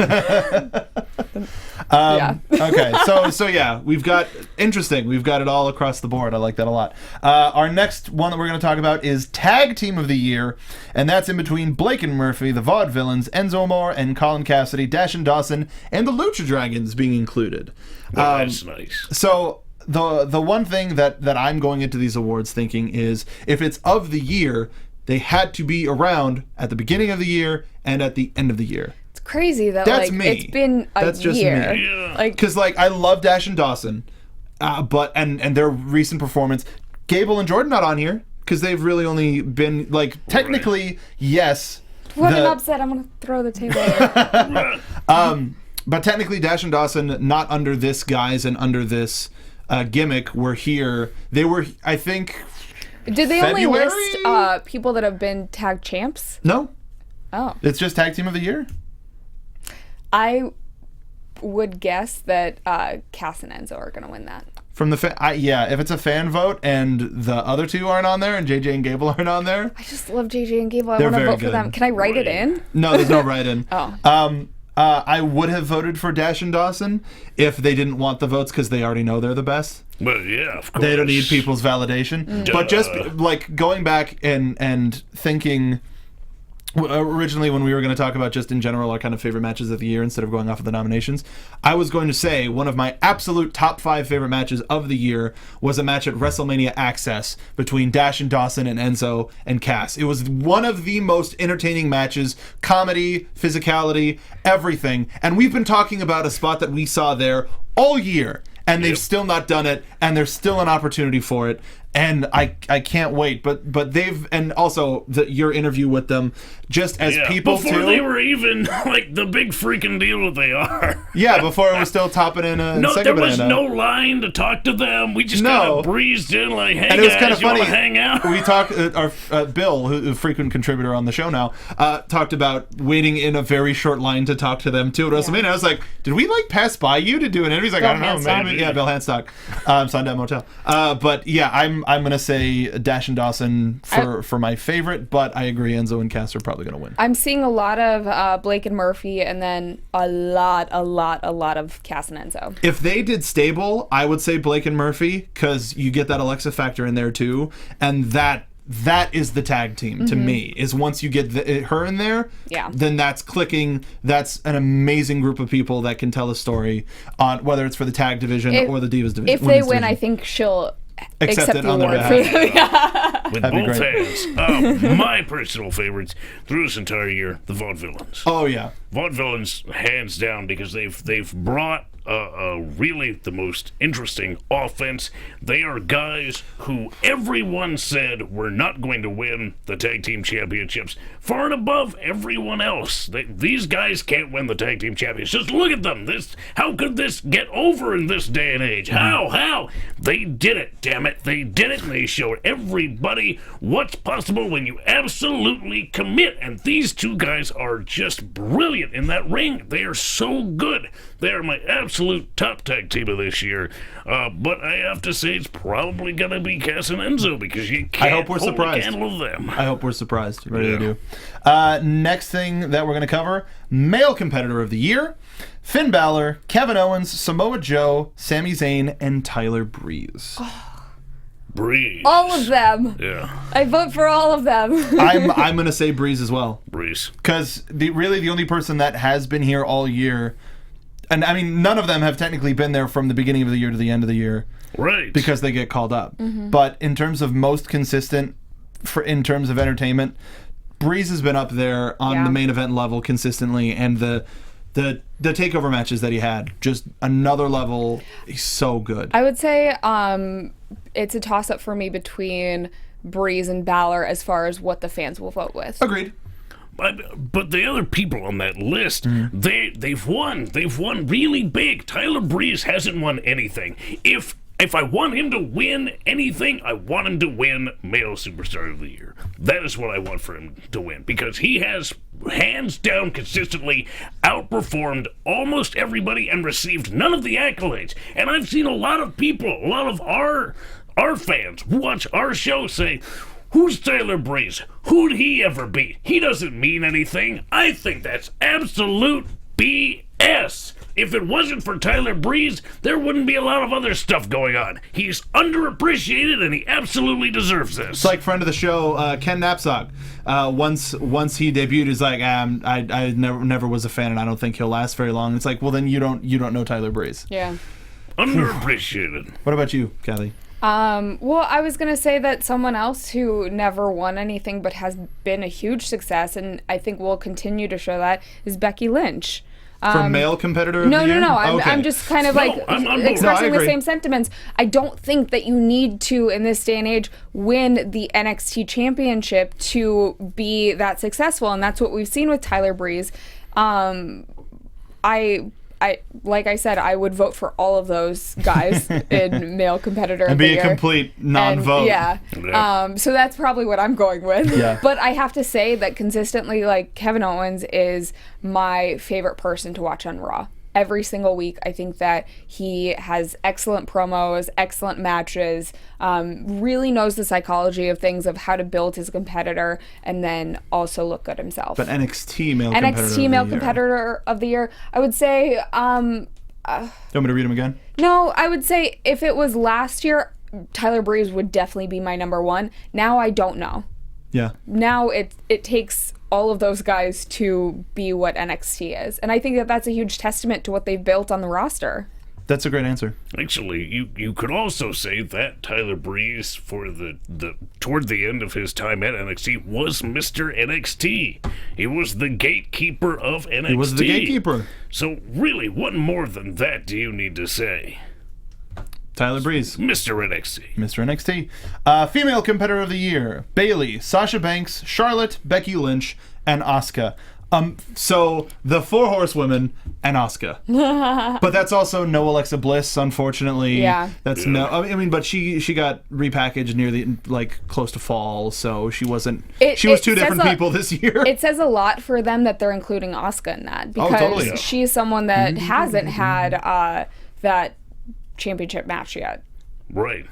Okay, so yeah, we've got it all across the board. I like that a lot. Our next one that we're going to talk about is Tag Team of the Year, and that's in between Blake and Murphy, the Vaudevillains, Enzo Amore and Colin Cassidy, Dash and Dawson, and the Lucha Dragons being included. That's nice. So the one thing that I'm going into these awards thinking is if it's of the year, they had to be around at the beginning of the year and at the end of the year. It's crazy that That's me. It's been That's just year. Me. Yeah. Because I love Dash and Dawson, but their recent performance. Gable and Jordan not on here because they've really only been like technically yes. What an upset! I'm gonna throw the table. But technically, Dash and Dawson, not under this guise and under this gimmick, were here. They were, I think. Did they February? only list people that have been tag champs? No. Oh. It's just tag team of the year. I would guess that Cass and Enzo are gonna win that. From the if it's a fan vote and the other two aren't on there and JJ and Gable aren't on there. I just love JJ and Gable. I They're want to very vote for good. them. Can I write it in? No, there's no write-in. Oh. I would have voted for Dash and Dawson if they didn't want the votes because they already know they're the best. Well, yeah, of course. They don't need people's validation. But just like going back and thinking. Originally, when we were going to talk about just in general our kind of favorite matches of the year instead of going off of the nominations, I was going to say one of my absolute top 5 favorite matches of the year was a match at WrestleMania Access between Dash and Dawson and Enzo and Cass. It was one of the most entertaining matches, comedy, physicality, everything. And we've been talking about a spot that we saw there all year, and they've still not done it, and there's still an opportunity for it. And I can't wait, but they've, and also your interview with them, just as people before too. They were even like the big freaking deal that they are. Yeah, before it was still topping in a no, second there was banana. no line to talk to them. We just kind of breezed in like, hey and it was guys, kind of you funny. want to hang out? We talked, our Bill, who a frequent contributor on the show now, talked about waiting in a very short line to talk to them too at WrestleMania. I was like, did we like pass by you to do an interview? He's like, Bill I don't know, maybe. Yeah, Bill Handstock, Sundown Motel. But yeah, I'm gonna say Dash and Dawson for my favorite, but I agree Enzo and Cass are probably gonna win. I'm seeing a lot of Blake and Murphy, and then a lot of Cass and Enzo. If they did stable, I would say Blake and Murphy, because you get that Alexa factor in there too, and that is the tag team to me. Is once you get her in there, then that's clicking. That's an amazing group of people that can tell a story on whether it's for the tag division or the Divas division. If they win, I think she'll accept it the on their award for them. With That'd be both great. hands. My personal favorites through this entire year, the Vaudevillains. Oh yeah, Vaudevillains, hands down, because they've brought really the most interesting offense. They are guys who everyone said were not going to win the tag team championships, far and above everyone else. These guys can't win the tag team championships. Just look at them. How could this get over in this day and age? How? They did it, damn it. They did it, and they showed everybody what's possible when you absolutely commit. And these two guys are just brilliant in that ring. They are so good. They are my absolute top tag team of this year. But I have to say it's probably going to be Cass and Enzo, because you can't hold a candle to them. I hope we're surprised. Really do. Next thing that we're going to cover, male competitor of the year, Finn Balor, Kevin Owens, Samoa Joe, Sami Zayn, and Tyler Breeze. Breeze. All of them. Yeah. I vote for all of them. I'm going to say Breeze as well. Breeze. Because really the only person that has been here all year, and I mean, none of them have technically been there from the beginning of the year to the end of the year. Right. Because they get called up. But in terms of most consistent, in terms of entertainment, Breeze has been up there on the main event level consistently, and the takeover matches that he had, just another level. He's so good. I would say it's a toss-up for me between Breeze and Balor as far as what the fans will vote with. Agreed. But the other people on that list, they've won. They've won really big. Tyler Breeze hasn't won anything. If I want him to win anything, I want him to win Male Superstar of the Year. That is what I want for him to win, because he has hands down consistently outperformed almost everybody and received none of the accolades. And I've seen a lot of people, a lot of our fans who watch our show say, who's Tyler Breeze? Who'd he ever beat? He doesn't mean anything. I think that's absolute BS. If it wasn't for Tyler Breeze, there wouldn't be a lot of other stuff going on. He's underappreciated, and he absolutely deserves this. It's like friend of the show, Ken Knapsack. Once he debuted, he's like, I never was a fan, and I don't think he'll last very long. It's like, well, then you don't know Tyler Breeze. Yeah. Underappreciated. What about you, Cathy? Well, I was going to say that someone else who never won anything but has been a huge success, and I think will continue to show that, is Becky Lynch. For male competitor of the year? No. Okay. I'm just kind of expressing the same sentiments. I don't think that you need to, in this day and age, win the NXT championship to be that successful, and that's what we've seen with Tyler Breeze. I like I said, I would vote for all of those guys in male competitor and of the be year. a complete non-vote. So that's probably what I'm going with. Yeah. But I have to say that consistently, like, Kevin Owens is my favorite person to watch on Raw. Every single week, I think that he has excellent promos, excellent matches, really knows the psychology of things, of how to build his competitor, and then also look good himself. But NXT male competitor of the year, I would say... you want me to read them again? No, I would say if it was last year, Tyler Breeze would definitely be my number one. Now I don't know. Yeah. Now it takes all of those guys to be what NXT is. And I think that that's a huge testament to what they've built on the roster. That's a great answer. Actually, you could also say that Tyler Breeze, for the toward the end of his time at NXT, was Mr. NXT. He was the gatekeeper of NXT. He was the gatekeeper. So really, what more than that do you need to say? Tyler Breeze. Mr. NXT. Mr. NXT. Female competitor of the year: Bayley, Sasha Banks, Charlotte, Becky Lynch, and Asuka. So the 4 horsewomen and Asuka. But that's also no Alexa Bliss, unfortunately. Yeah. That's no. I mean, but she got repackaged near the close to fall, so she wasn't. She was 2 different people this year. It says a lot for them that they're including Asuka in that, because totally. she's someone that hasn't had that championship match yet. Right.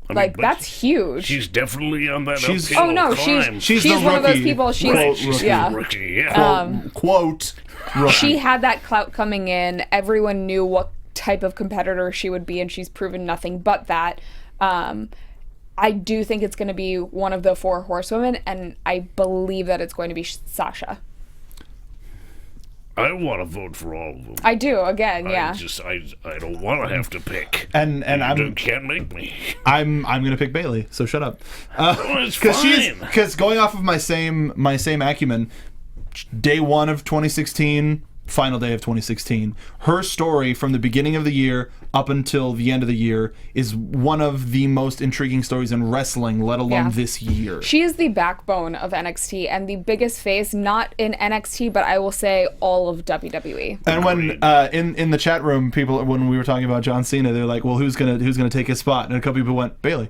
I Like, mean, that's huge. She's definitely on that She's- uphill Oh no, climb. she's the one of those rookie. people. Quote, She's Yeah. the rookie, yeah. Quote. Rookie. She had that clout coming in. Everyone knew what type of competitor she would be, and she's proven nothing but that. I do think it's going to be one of the 4 horsewomen, and I believe that it's going to be Sasha. I want to vote for all of them. I do, again, yeah. I don't want to have to pick. And You can't make me. I'm gonna pick Bayley. So shut up. It's fine. Because going off of my same acumen, day 1 of 2016, final day of 2016, her story from the beginning of the year up until the end of the year is one of the most intriguing stories in wrestling, let alone this year. She is the backbone of NXT and the biggest face, not in NXT, but I will say all of WWE. And when in the chat room, people, when we were talking about John Cena, they're like, "Well, who's gonna take his spot?" And a couple people went, "Bayley."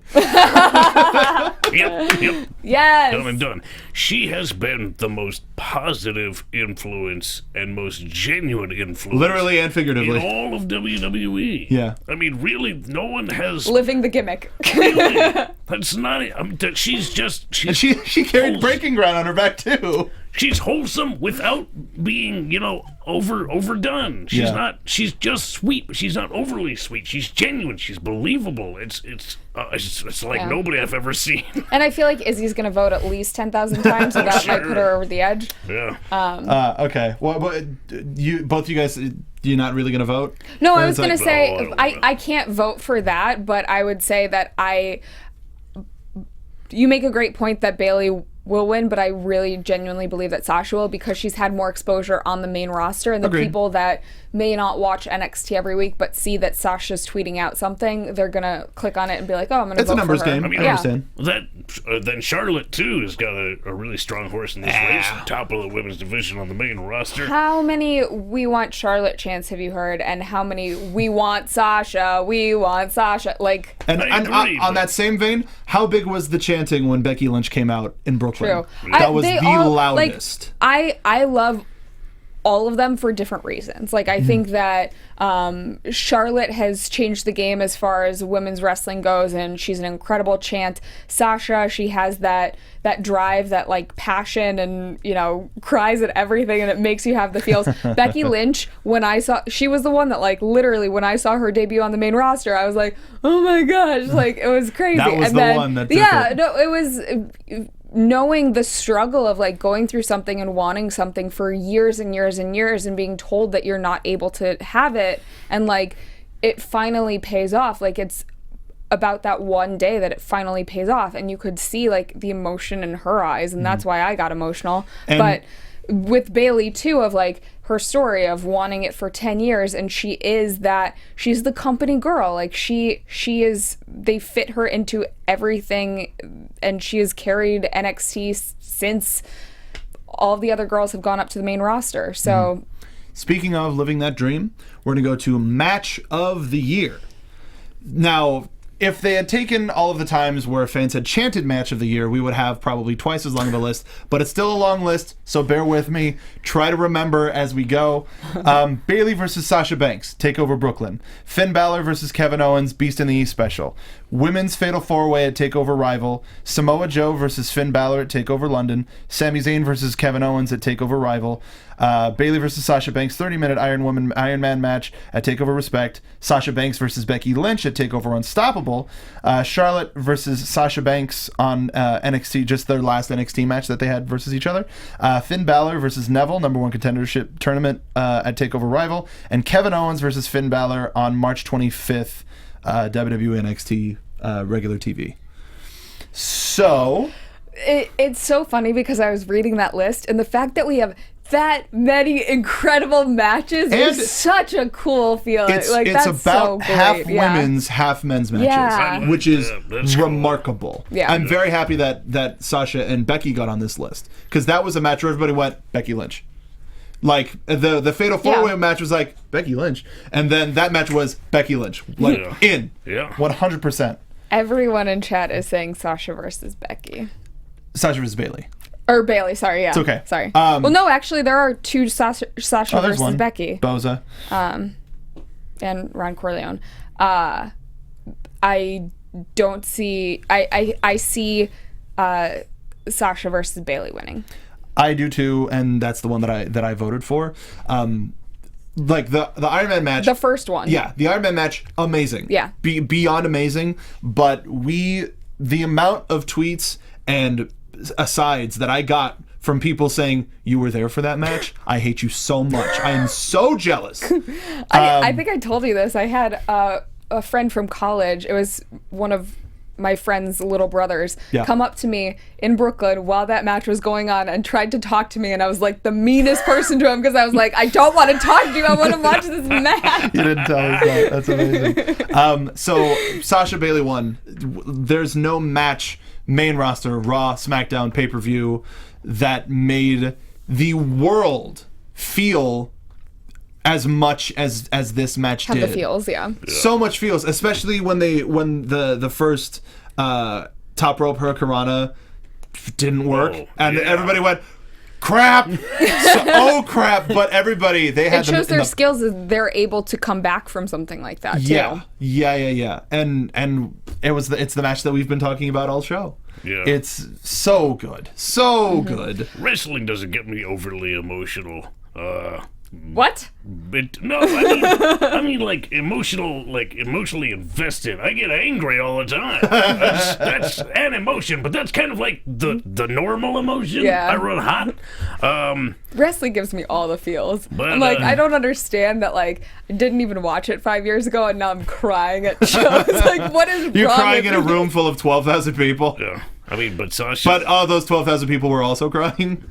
Yep. Yes. Done and done. She has been the most positive influence and most genuine influence, Literally and in figuratively. all of WWE. Yeah. I mean, really, no one has. Living the gimmick. Really, that's not it. She's And she carried Breaking Ground on her back too. She's wholesome without being, overdone. She's not. She's just sweet, but she's not overly sweet. She's genuine. She's believable. It's like nobody I've ever seen. And I feel like Izzy's going to vote at least 10,000 times, so that might put her over the edge. Yeah. Okay. Well, both you guys, you're not really gonna vote? No, Or I it's was going to like- say, No, I don't I can't vote for that, but I would say that you make a great point that Bayley will win, but I really genuinely believe that Sasha will, because she's had more exposure on the main roster, and the Agreed. people that may not watch NXT every week but see that Sasha's tweeting out something, they're gonna click on it and be like, "Oh, I'm gonna It's a vote numbers for her." game. I mean, I understand. Then Charlotte too has got a really strong horse in this race, top of the women's division on the main roster. How many "we want Charlotte" chants have you heard, and how many "we want Sasha, we want Sasha"? Like, And, I and agree, on but- that same vein, how big was the chanting when Becky Lynch came out in Brooklyn? true. That was They the all, loudest. Like, I love all of them for different reasons. Like, I think that Charlotte has changed the game as far as women's wrestling goes, and she's an incredible chant. Sasha, she has that drive, that like passion, and cries at everything, and it makes you have the feels. Becky Lynch, she was the one that, like, literally when I saw her debut on the main roster, I was like, oh my gosh, like, it was crazy. That was and the then, one that took yeah, it. no, it was knowing the struggle of, like, going through something and wanting something for years and years and years, and being told that you're not able to have it, and, like, it finally pays off. Like, it's about that one day that it finally pays off, and you could see, like, the emotion in her eyes, and that's why I got emotional. And- but with Bayley too, of like her story of wanting it for 10 years, and she's the company girl. Like she is, they fit her into everything, and she has carried NXT since all of the other girls have gone up to the main roster. So speaking of living that dream, we're going to go to Match of the Year. Now, if they had taken all of the times where fans had chanted Match of the Year, we would have probably twice as long of a list, but it's still a long list, so bear with me. Try to remember as we go. Bayley versus Sasha Banks, Takeover Brooklyn. Finn Balor versus Kevin Owens, Beast in the East special. Women's Fatal 4-Way at Takeover Rival. Samoa Joe versus Finn Balor at Takeover London. Sami Zayn versus Kevin Owens at Takeover Rival. Bayley versus Sasha Banks 30-minute Iron Man match at Takeover Respect. Sasha Banks versus Becky Lynch at Takeover Unstoppable. Charlotte versus Sasha Banks on NXT, just their last NXT match that they had versus each other. Finn Balor versus Neville, number one contendership tournament at Takeover Rival. And Kevin Owens versus Finn Balor on March 25th, WWE NXT regular TV. So it's so funny because I was reading that list, and the fact that we have that many incredible matches is such a cool feeling. It's that's about so great. half women's, half men's matches, which is remarkable. Cool. Yeah. I'm very happy that Sasha and Becky got on this list, because that was a match where everybody went Becky Lynch. Like the Fatal 4-Way match was like Becky Lynch, and then that match was Becky Lynch, like 100%. Everyone in chat is saying Sasha versus Becky. Sasha versus Bayley. Or Bayley, sorry, yeah. It's okay. Sorry. Well, no, actually, there are two Sasha versus one. Becky. Boza. And Ron Corleone. I don't see... I see Sasha versus Bayley winning. I do too, and that's the one that I voted for. Like the Iron Man match, the first one. Yeah, the Iron Man match, amazing. Yeah, beyond amazing. But the amount of tweets and asides that I got from people saying you were there for that match, I hate you so much. I am so jealous. I think I told you this. I had a friend from college. It was one of my friend's little brothers come up to me in Brooklyn while that match was going on and tried to talk to me, and I was like the meanest person to him, because I was like, I don't want to talk to you, I want to watch this match. You didn't tell us that. That's amazing. So Sasha Bayley won. There's no match, main roster, Raw, SmackDown, pay-per-view, that made the world feel as much as this match did. Have the feels, yeah. So much feels, especially when the first top rope Hurricanrana didn't work, and everybody went, crap. Crap. But everybody, they had it shows their skills is they're able to come back from something like that too. Yeah. And it's the match that we've been talking about all show. Yeah. It's so good. So good. Wrestling doesn't get me overly emotional. What? I mean, like emotionally invested. I get angry all the time. That's an emotion, but that's kind of like the normal emotion. Yeah. I run hot. Wrestling gives me all the feels. But, I'm like, I don't understand that. Like, I didn't even watch it 5 years ago, and now I'm crying at shows. Like, what is You're wrong crying with in a me? room full of 12,000 people. Yeah. I mean, but Sasha. But all those 12,000 people were also crying.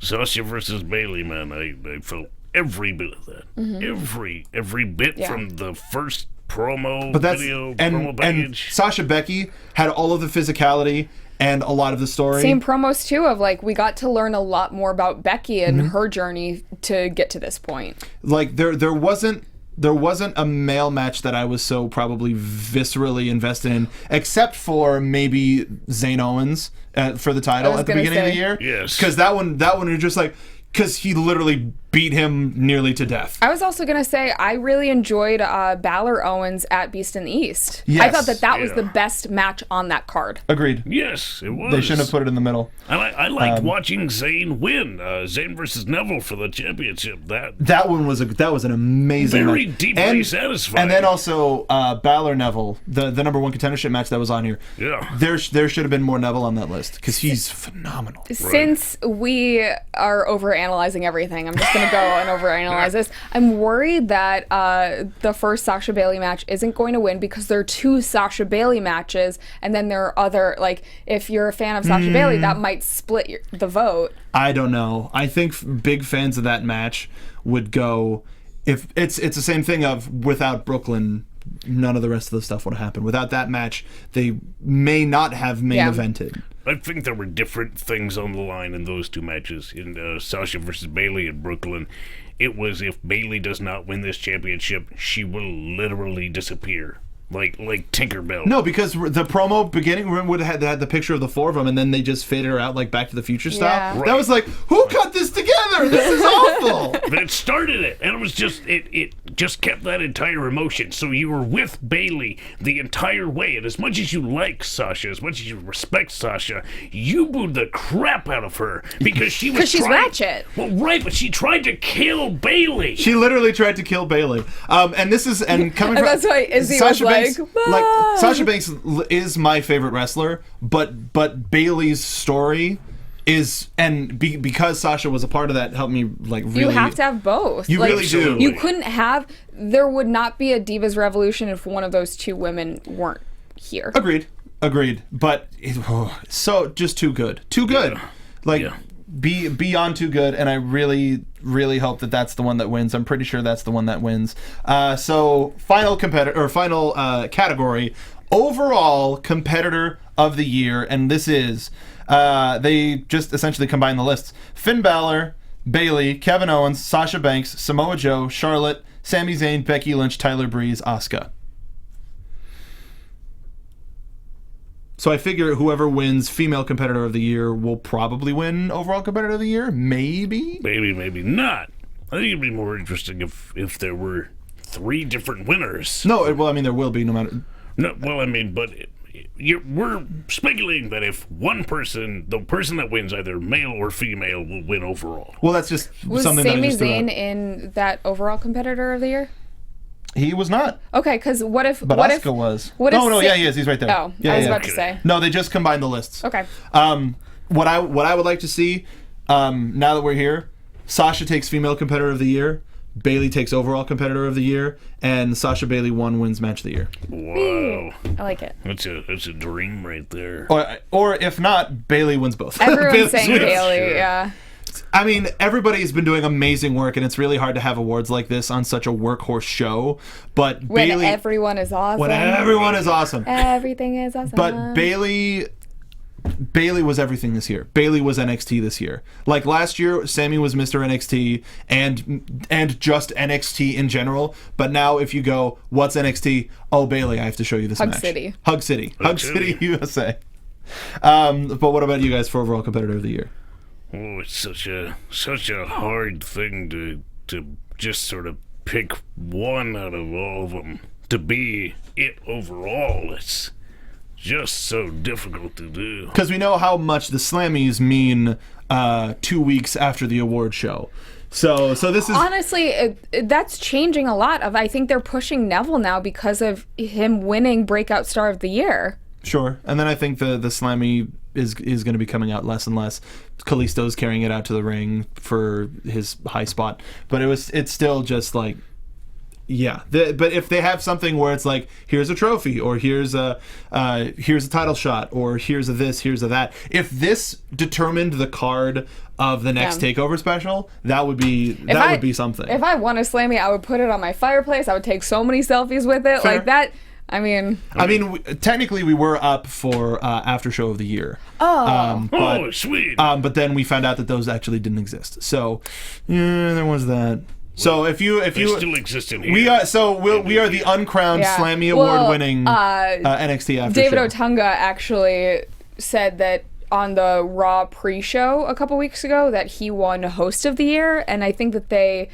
Sasha versus Bayley, man, I felt every bit of that. Every bit from the first promo video, promo package. And Sasha Becky had all of the physicality and a lot of the story. Same promos too, of like, we got to learn a lot more about Becky and her journey to get to this point. Like there wasn't a male match that I was so probably viscerally invested in, except for maybe Zayn Owens for the title at the beginning of the year. Yes. Because that one you're just like, because he literally beat him nearly to death. I was also going to say, I really enjoyed Balor Owens at Beast in the East. Yes. I thought that was the best match on that card. Agreed. Yes, it was. They shouldn't have put it in the middle. I liked watching Zayn win. Zayn versus Neville for the championship. That one was an amazing very match. deeply satisfying. And then also Balor Neville, the number one contendership match that was on here. Yeah. There should have been more Neville on that list, because he's phenomenal. Since we are overanalyzing everything, I'm just going to go and overanalyze this. I'm worried that the first Sasha Bailey match isn't going to win because there are 2 Sasha Bailey matches, and then there are other, like, if you're a fan of Sasha Bailey, that might split the vote. I don't know. I think big fans of that match would go, if it's the same thing of without Brooklyn, none of the rest of the stuff would have happened. Without that match, they may not have main evented. I think there were different things on the line in those 2 matches. In Sasha versus Bailey in Brooklyn, it was if Bailey does not win this championship, she will literally disappear. Like Tinkerbell. No, because the promo beginning would have had the picture of the 4 of them, and then they just faded her out like Back to the Future style. Yeah. Right. That was like, who cut this together? This is awful. But it started it, and it was just it just kept that entire emotion. So you were with Bailey the entire way, and as much as you like Sasha, as much as you respect Sasha, you booed the crap out of her because she was Because she's ratchet. Well, right, but she tried to kill Bailey. She literally tried to kill Bailey. And coming And from that's why Izzy Sasha was Banks, "Bye." Sasha Banks is my favorite wrestler, but Bailey's story is, and because Sasha was a part of that, helped me like really. You have to have both. You really do. You couldn't have. There would not be a Divas Revolution if one of those 2 women weren't here. Agreed. But so just too good. Beyond too good, and I really, really hope that that's the one that wins. I'm pretty sure that's the one that wins. So final category, overall competitor of the year, and this is they just essentially combine the lists: Finn Balor, Bayley, Kevin Owens, Sasha Banks, Samoa Joe, Charlotte, Sami Zayn, Becky Lynch, Tyler Breeze, Asuka. So I figure whoever wins female competitor of the year will probably win overall competitor of the year. Maybe not. I think it'd be more interesting if there were 3 different winners. No, well, I mean, there will be no matter. No, well, I mean, but we're speculating that if one person, the person that wins, either male or female, will win overall. Well, that's just Was something that I Sami just threw Zayn out. in that overall competitor of the year? He was not. Okay, because what if? But what Asuka if, was. What No, if yeah, he is. He's right there. Oh, yeah, I was yeah. about to say. No, they just combined the lists. Okay. What I would like to see, now that we're here, Sasha takes female competitor of the year, Bailey takes overall competitor of the year, and Sasha Bailey wins match of the year. Wow, I like it. that's a dream right there. Or if not, Bailey wins both. Everyone's Bailey's saying wins. Bailey, Sure. yeah. I mean, everybody's been doing amazing work, and it's really hard to have awards like this on such a workhorse show. But When Bailey, everyone is awesome. when everyone is awesome, Everything is awesome. but Bailey was everything this year. Bailey was NXT this year. Like last year, Sammy was Mr. NXT and just NXT in general. But now, if you go, what's NXT? Oh, Bailey, I have to show you this Hug match. City. Hug City, USA. But what about you guys for overall competitor of the year? Oh, it's such a hard thing to just sort of pick one out of all of them to be it overall. It's just so difficult to do. Because we know how much the Slammies mean 2 weeks after the award show. So this is honestly, that's changing a lot. I think they're pushing Neville now because of him winning Breakout Star of the Year. sure. And then I think the Slammy is going to be coming out less and less. Kalisto's carrying it out to the ring for his high spot, but it's still just like, yeah. But if they have something where it's like, here's a trophy, or here's a title shot, or here's a this, here's a that. If this determined the card of the next Takeover special, that would be something. If I won a Slammy, I would put it on my fireplace. I would take so many selfies with it. Fair. Like that. I mean, technically we were up for after show of the year. Oh, sweet. But then we found out that those actually didn't exist. So, yeah, there was that. So if you still exist in here. we are the uncrowned Slammy award winning NXT after David show. Otunga actually said that on the Raw pre-show a couple weeks ago that he won Host of the Year, and I think that they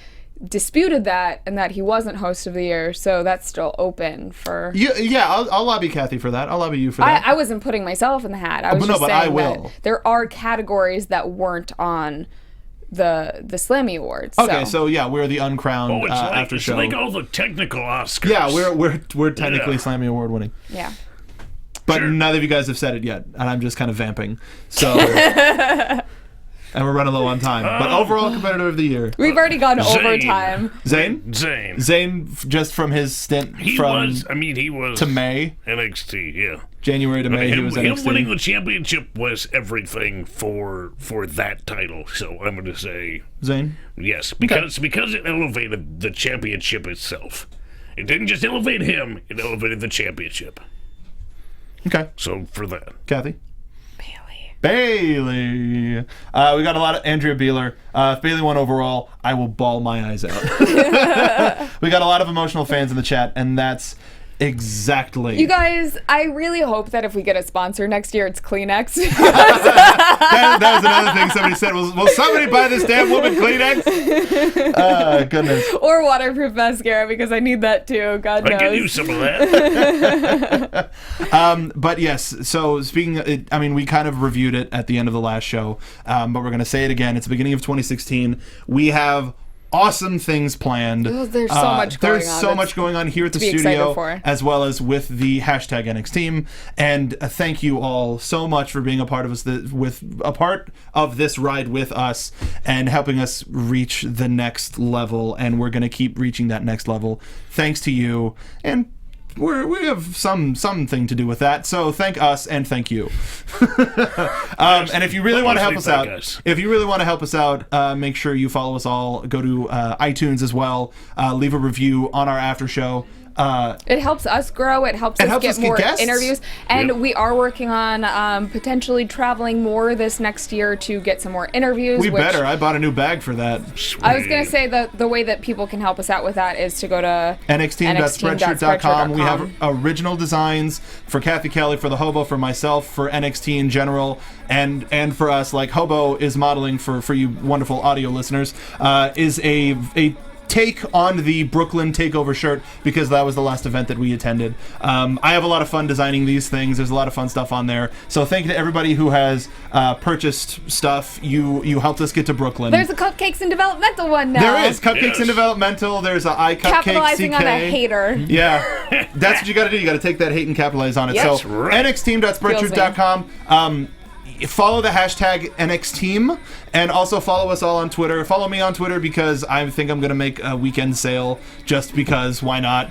disputed that and that he wasn't Host of the Year, so that's still open for. Yeah, I'll lobby Cathy for that. I'll lobby you for that. I wasn't putting myself in the hat. I was just but saying I will. that there are categories that weren't on the Slammy Awards. Okay, so yeah, we're the uncrowned after show. It's like all the technical Oscars. Yeah, we're technically Slammy award winning. Yeah. But neither of you guys have said it yet, and I'm just kind of vamping. So And we're running low on time. But overall competitor of the year. We've already gone Zayn. overtime. Zayn, just from his stint he was to May. NXT, yeah. January to May, he was NXT. Him winning the championship was everything for that title. So I'm going to say Zayn. Yes, because it elevated the championship itself. It didn't just elevate him; it elevated the championship. Okay. So for that, Cathy. Bailey. We got a lot of Andrea Beeler. If Bailey won overall, I will bawl my eyes out. We got a lot of emotional fans in the chat, and that's exactly. You guys, I really hope that if we get a sponsor next year, it's Kleenex. that was another thing somebody said. Will somebody buy this damn woman Kleenex? Goodness. Or waterproof mascara, because I need that too. God knows. I could use some of that. But yes, so speaking, we kind of reviewed it at the end of the last show, but we're going to say it again. It's the beginning of 2016. We have awesome things planned. Oh, there's so much going on. There's so much going on here at the studio, as well as with the hashtag NXT team. And thank you all so much for being a part of us, part of this ride with us, and helping us reach the next level. And we're going to keep reaching that next level, thanks to you. And we have something to do with that, so thank us and thank you. And if you really want to help us out, make sure you follow us all. Go to iTunes as well. Leave a review on our after show. It helps us grow. It helps us get more interviews. And we are working on potentially traveling more this next year to get some more interviews. I bought a new bag for that. Sweet. I was going to say the way that people can help us out with that is to go to nxt.spreadshirt.com. We have original designs for Cathy Kelley, for the Hobo, for myself, for NXT in general, and for us. Like Hobo is modeling for you wonderful audio listeners, is a take on the Brooklyn Takeover shirt, because that was the last event that we attended. I have a lot of fun designing these things. There's a lot of fun stuff on there. So thank you to everybody who has purchased stuff. You helped us get to Brooklyn. There's a Cupcakes in Developmental one now. There is Cupcakes in Developmental. There's a iCupcake Capitalizing CK. on a hater. Yeah. That's what you got to do. You got to take that hate and capitalize on it. Yep. So nxteam.spreadshirt.com. Follow the hashtag NXTeam, and also follow us all on Twitter. Follow me on Twitter, because I think I'm going to make a weekend sale, just because, why not?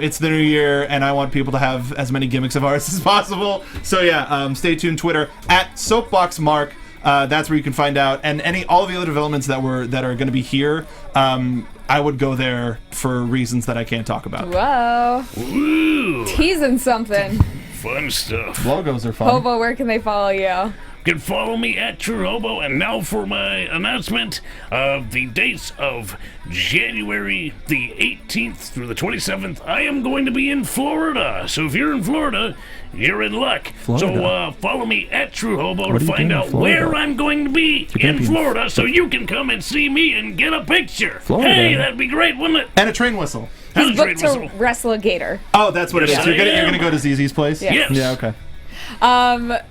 It's the new year, and I want people to have as many gimmicks of ours as possible. So yeah, stay tuned. Twitter @SoapboxMark. That's where you can find out, and all the other developments that are going to be here. I would go there for reasons that I can't talk about. Whoa. Ooh. Teasing something. Fun stuff. Logos are fun. Hobo, where can they follow you? You can follow me @TrueHobo, and now for my announcement of the dates of January the 18th through the 27th. I am going to be in Florida, so if you're in Florida, you're in luck. Florida. So follow me @TrueHobo to find out where I'm going to be in Florida, so you can come and see me and get a picture. Florida. Hey, that'd be great, wouldn't it? And a train whistle. He's booked to wrestle a gator. Oh, that's what it is. Yes, You're gonna go to ZZ's place? Yes. Yeah, okay.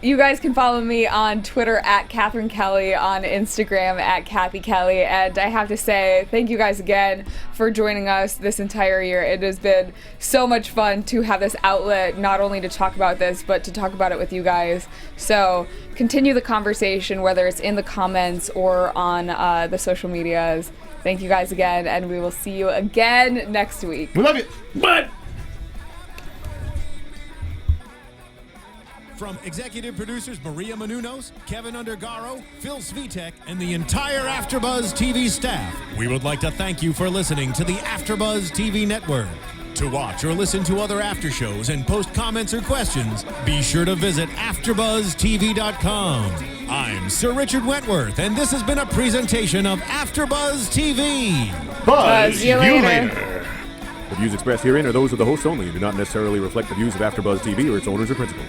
You guys can follow me on Twitter @Catherine Kelley, on Instagram @Cathy Kelley, and I have to say thank you guys again for joining us this entire year. It has been so much fun to have this outlet, not only to talk about this, but to talk about it with you guys. So continue the conversation, whether it's in the comments or on the social medias. Thank you guys again, and we will see you again next week. We love you. But from executive producers Maria Menounos, Kevin Undergaro, Phil Svitek, and the entire AfterBuzz TV staff, we would like to thank you for listening to the AfterBuzz TV network. To watch or listen to other after shows and post comments or questions, be sure to visit AfterBuzzTV.com. I'm Sir Richard Wentworth, and this has been a presentation of AfterBuzz TV. Buzz you later. The views expressed herein are those of the hosts only and do not necessarily reflect the views of AfterBuzz TV or its owners or principals.